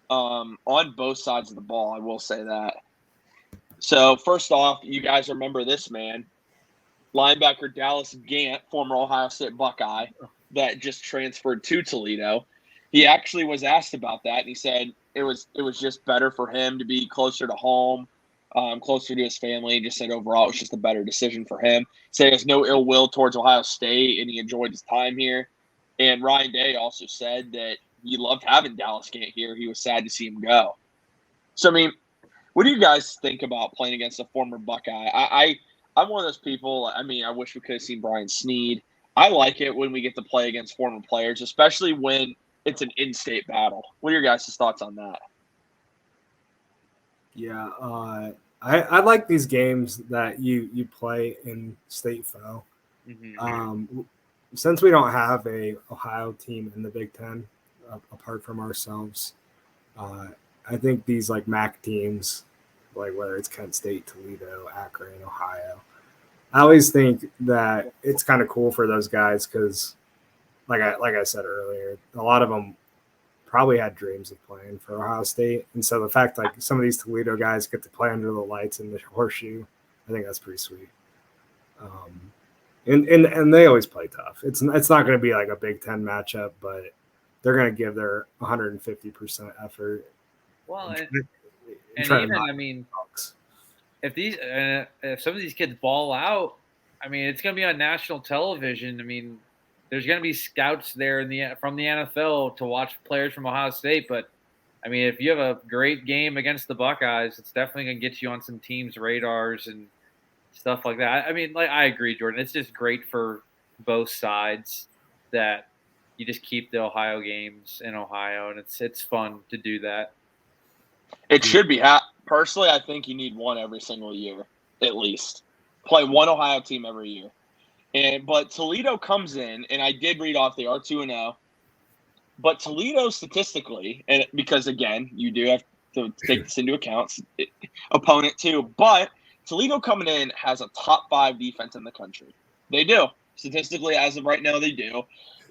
on both sides of the ball. I will say that. So, first off, you guys remember this man, linebacker Dallas Gant, former Ohio State Buckeye, that just transferred to Toledo. He actually was asked about that, and he said it was just better for him to be closer to home, closer to his family. He just said overall it was just a better decision for him. He said he has no ill will towards Ohio State, and he enjoyed his time here. And Ryan Day also said that he loved having Dallas Gant here. He was sad to see him go. So, I mean, what do you guys think about playing against a former Buckeye? I'm one of those people. I mean, I wish we could have seen Brian Snead. I like it when we get to play against former players, especially when it's an in-state battle. What are your guys' thoughts on that? Yeah, I like these games that you play in state foe. Mm-hmm. Since we don't have a Ohio team in the Big Ten, apart from ourselves, I think these like MAC teams, like whether it's Kent State, Toledo, Akron, Ohio, I always think that it's kind of cool for those guys because, like I said earlier, a lot of them probably had dreams of playing for Ohio State, and so the fact like some of these Toledo guys get to play under the lights in the horseshoe, I think that's pretty sweet. And they always play tough. It's not going to be like a Big Ten matchup, but they're going to give their 150% effort. Well, and even I mean, if some of these kids ball out, I mean, it's going to be on national television. I mean, there's going to be scouts there from the NFL to watch players from Ohio State. But I mean, if you have a great game against the Buckeyes, it's definitely going to get you on some teams' radars and stuff like that. I mean, like I agree, Jordan. It's just great for both sides that you just keep the Ohio games in Ohio, and it's fun to do that. It should be. Personally, I think you need one every single year, at least. Play one Ohio team every year. But Toledo comes in, and I did read off they are 2-0. But Toledo statistically, and because again, you do have to take this into account, opponent too. But Toledo coming in has a top 5 defense in the country. They do. Statistically, as of right now, they do.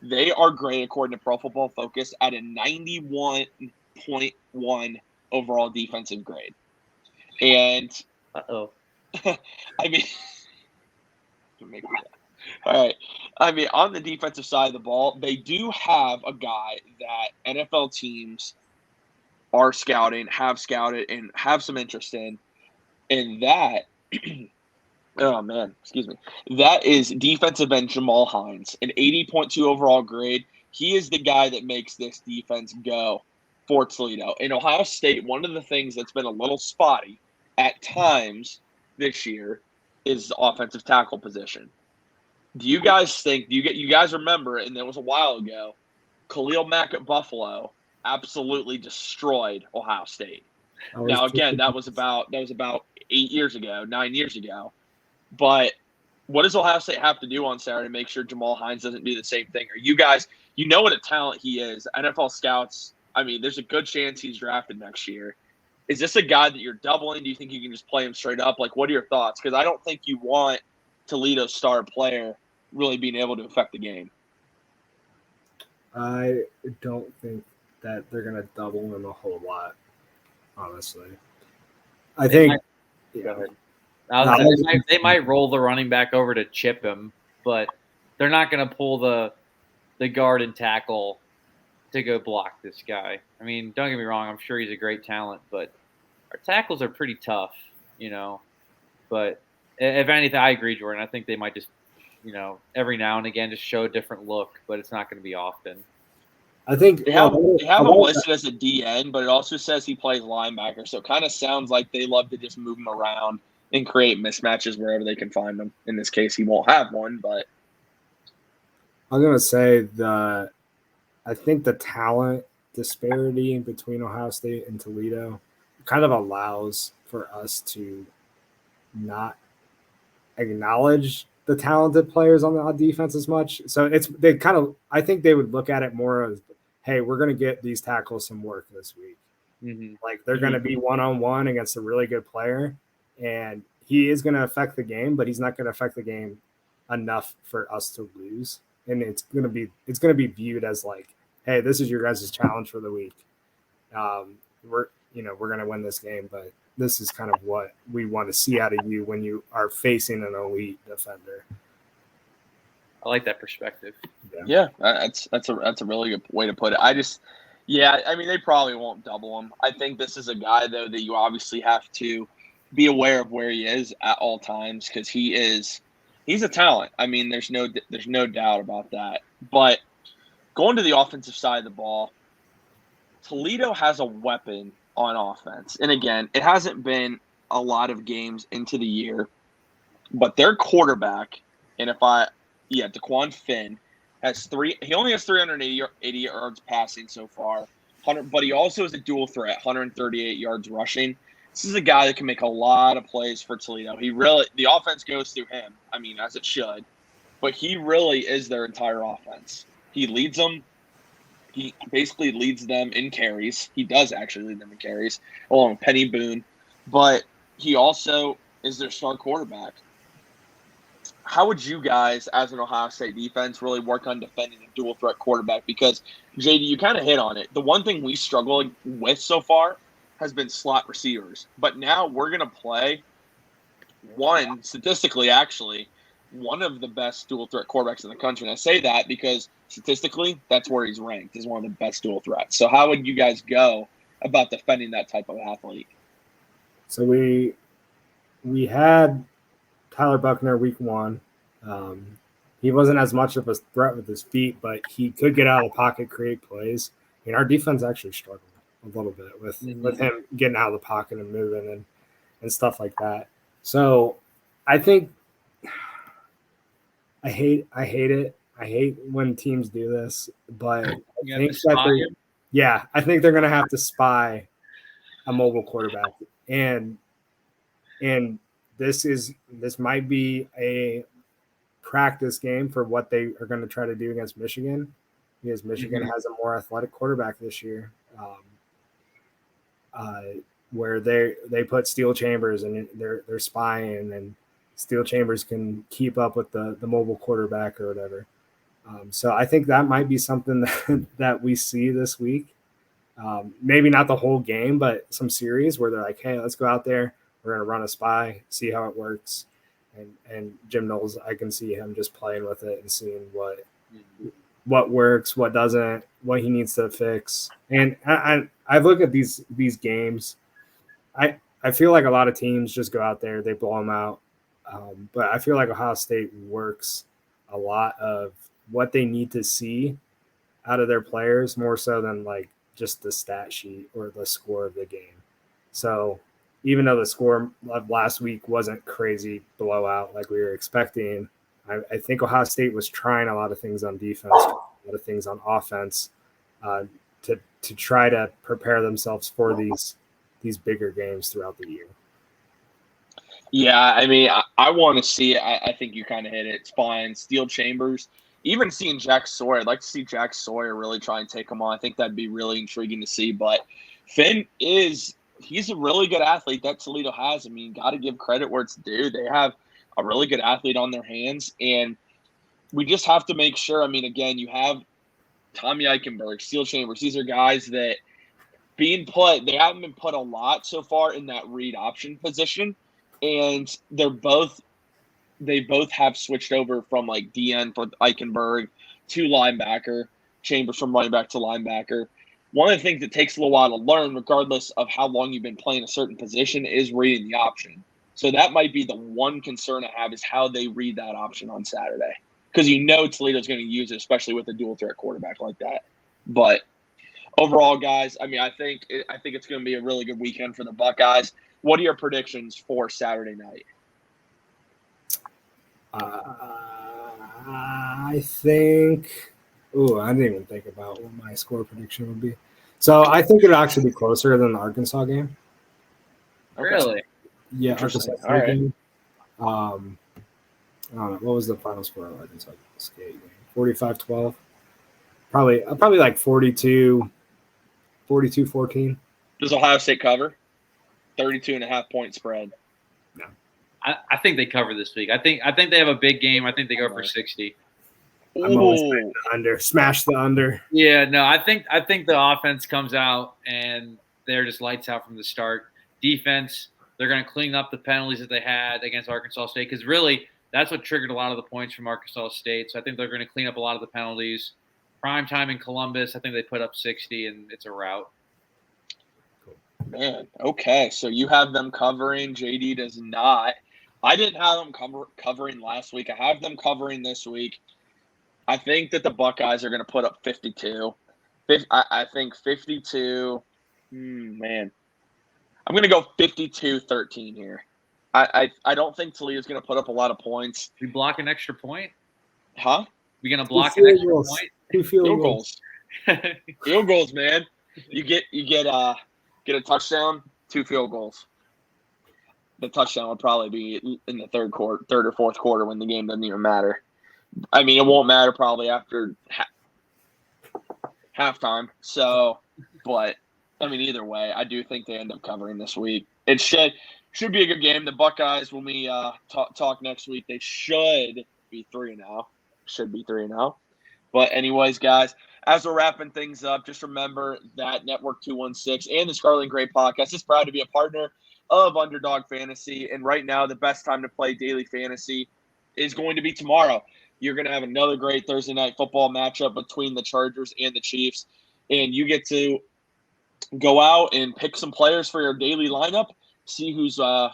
They are great according to Pro Football Focus at a 91.1 overall defensive grade. And I mean, all right. I mean, on the defensive side of the ball, they do have a guy that NFL teams are scouting, have scouted, and have some interest in. And that, oh man, excuse me, that is defensive end Jamal Hines, an 80.2 overall grade. He is the guy that makes this defense go for Toledo. In Ohio State, one of the things that's been a little spotty at times this year is the offensive tackle position. Do you guys think? You guys remember? And it was a while ago. Khalil Mack at Buffalo absolutely destroyed Ohio State. Now again, that was about 9 years ago. But what does Ohio State have to do on Saturday to make sure Jamal Hines doesn't do the same thing? Or you guys, you know what a talent he is. NFL scouts, I mean, there's a good chance he's drafted next year. Is this a guy that you're doubling? Do you think you can just play him straight up? Like, what are your thoughts? Because I don't think you want Toledo's star player really being able to affect the game. I don't think that they're going to double him a whole lot, honestly. I think – Go ahead. They might roll the running back over to chip him, but they're not going to pull the guard and tackle to go block this guy. I mean, don't get me wrong. I'm sure he's a great talent, but our tackles are pretty tough, you know. But if anything, I agree, Jordan. I think they might just, you know, every now and again just show a different look, but it's not going to be often. I think they have him listed as a DN, but it also says he plays linebacker, so it kind of sounds like they love to just move him around and create mismatches wherever they can find them. In this case, he won't have one, but I'm going to say I think the talent disparity between Ohio State and Toledo kind of allows for us to not acknowledge the talented players on the defense as much. So I think they would look at it more as, hey, we're going to get these tackles some work this week. Mm-hmm. Like they're going to be one-on-one against a really good player, and he is going to affect the game, but he's not going to affect the game enough for us to lose. And it's going to be viewed as like, hey, this is your guys' challenge for the week. We're going to win this game, but this is kind of what we want to see out of you when you are facing an elite defender. I like that perspective. Yeah, that's a really good way to put it. I mean, they probably won't double him. I think this is a guy though that you obviously have to be aware of where he is at all times because he's a talent. I mean, there's no doubt about that. But going to the offensive side of the ball, Toledo has a weapon on offense. And again, it hasn't been a lot of games into the year, but their quarterback, Daquan Finn, he only has 380 yards passing so far, but he also is a dual threat, 138 yards rushing. This is a guy that can make a lot of plays for Toledo. The offense goes through him, as it should, but he really is their entire offense. He leads them. He basically leads them in carries. He does actually lead them in carries, along with Penny Boone, but he also is their star quarterback. How would you guys, as an Ohio State defense, really work on defending a dual threat quarterback? Because, JD, you kind of hit on it. The one thing we struggled with so far has been slot receivers. But now we're going to play statistically, actually, one of the best dual threat quarterbacks in the country. And I say that because statistically, that's where he's ranked, as one of the best dual threats. So how would you guys go about defending that type of athlete? So we had Tyler Buckner week 1. He wasn't as much of a threat with his feet, but he could get out of the pocket, create plays. Our defense actually struggled a little bit with him getting out of the pocket and moving and stuff like that. So I think I hate it. I hate when teams do this, but I think they're going to have to spy a mobile quarterback. And this might be a practice game for what they are going to try to do against Michigan, because Michigan has a more athletic quarterback this year, where they put Steel Chambers and they're spying, and Steel Chambers can keep up with the mobile quarterback or whatever. So I think that might be something that we see this week. Maybe not the whole game, but some series where they're like, hey, let's go out there. We're going to run a spy, see how it works. And Jim Knowles, I can see him just playing with it and seeing what works, what doesn't, what he needs to fix. And I look at these games. I feel like a lot of teams just go out there, they blow them out. But I feel like Ohio State works a lot of what they need to see out of their players, more so than like just the stat sheet or the score of the game. So even though the score of last week wasn't crazy blowout like we were expecting, I think Ohio State was trying a lot of things on defense, a lot of things on offense, to try to prepare themselves for these bigger games throughout the year. Yeah, I want to see it. I think you kind of hit it. Spine, Steel Chambers, even seeing Jack Sawyer. I'd like to see Jack Sawyer really try and take him on. I think that'd be really intriguing to see. But Finn he's a really good athlete that Toledo has. Got to give credit where it's due. They have a really good athlete on their hands, and we just have to make sure. Again, you have Tommy Eichenberg, Steel Chambers. These are guys that they haven't been put a lot so far in that read option position, and they both have switched over from like DN for Eichenberg to linebacker, Chambers from running back to linebacker. One of the things that takes a little while to learn, regardless of how long you've been playing a certain position, is reading the option. So that might be the one concern I have, is how they read that option on Saturday. Because Toledo's going to use it, especially with a dual threat quarterback like that. But overall, guys, I think it's going to be a really good weekend for the Buckeyes. What are your predictions for Saturday night? I think – I didn't even think about what my score prediction would be. So I think it'll actually be closer than the Arkansas game. Really? Yeah, Arkansas State game. I don't know. What was the final score of Arkansas State game? 45-12. Probably like 42-14. Does Ohio State cover? 32.5-point spread. No. I think they cover this week. I think they have a big game. I think they go for 60. I'm always playing the under. Smash the under. Yeah, no, I think the offense comes out and they're just lights out from the start. Defense, they're going to clean up the penalties that they had against Arkansas State, because really that's what triggered a lot of the points from Arkansas State. So I think they're going to clean up a lot of the penalties. Prime time in Columbus, I think they put up 60, and it's a rout. Man, okay. So you have them covering. JD does not. I didn't have them covering last week. I have them covering this week. I think that the Buckeyes are going to put up 52. I think 52. Man. I'm going to go 52-13 here. I don't think Toledo's going to put up a lot of points. We block an extra point? Huh? We going to block an extra point? 2 field goals. Field goals, man. You get a touchdown, 2 field goals. The touchdown would probably be in the third or fourth quarter when the game doesn't even matter. I mean, it won't matter probably after halftime. So, but I mean, either way, I do think they end up covering this week. It should be a good game. The Buckeyes, when we talk next week, they should be 3-0. Should be 3-0. But anyways, guys, as we're wrapping things up, just remember that Network 216 and the Scarlet and Gray podcast is proud to be a partner of Underdog Fantasy. And right now, the best time to play daily fantasy is going to be tomorrow. You're going to have another great Thursday night football matchup between the Chargers and the Chiefs. And you get to go out and pick some players for your daily lineup, see who's going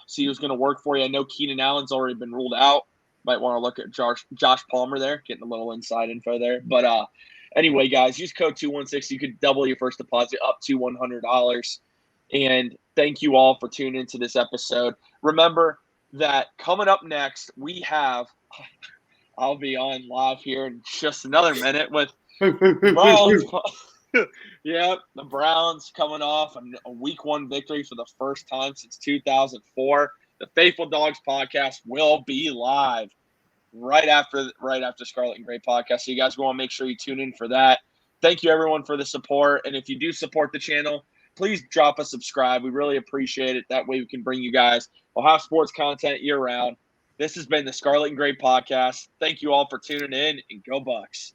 to work for you. I know Keenan Allen's already been ruled out. Might want to look at Josh Palmer there, getting a little inside info there. But anyway, guys, use code 216. You could double your first deposit up to $100. And thank you all for tuning into this episode. Remember that coming up next, we have – I'll be on live here in just another minute with Browns. Yep, the Browns coming off a Week 1 victory for the first time since 2004. The Faithful Dogs podcast will be live right after Scarlet and Gray podcast. So you guys want to make sure you tune in for that. Thank you, everyone, for the support. And if you do support the channel, please drop a subscribe. We really appreciate it. That way we can bring you guys Ohio sports content year-round. This has been the Scarlet and Gray podcast. Thank you all for tuning in, and go Bucks.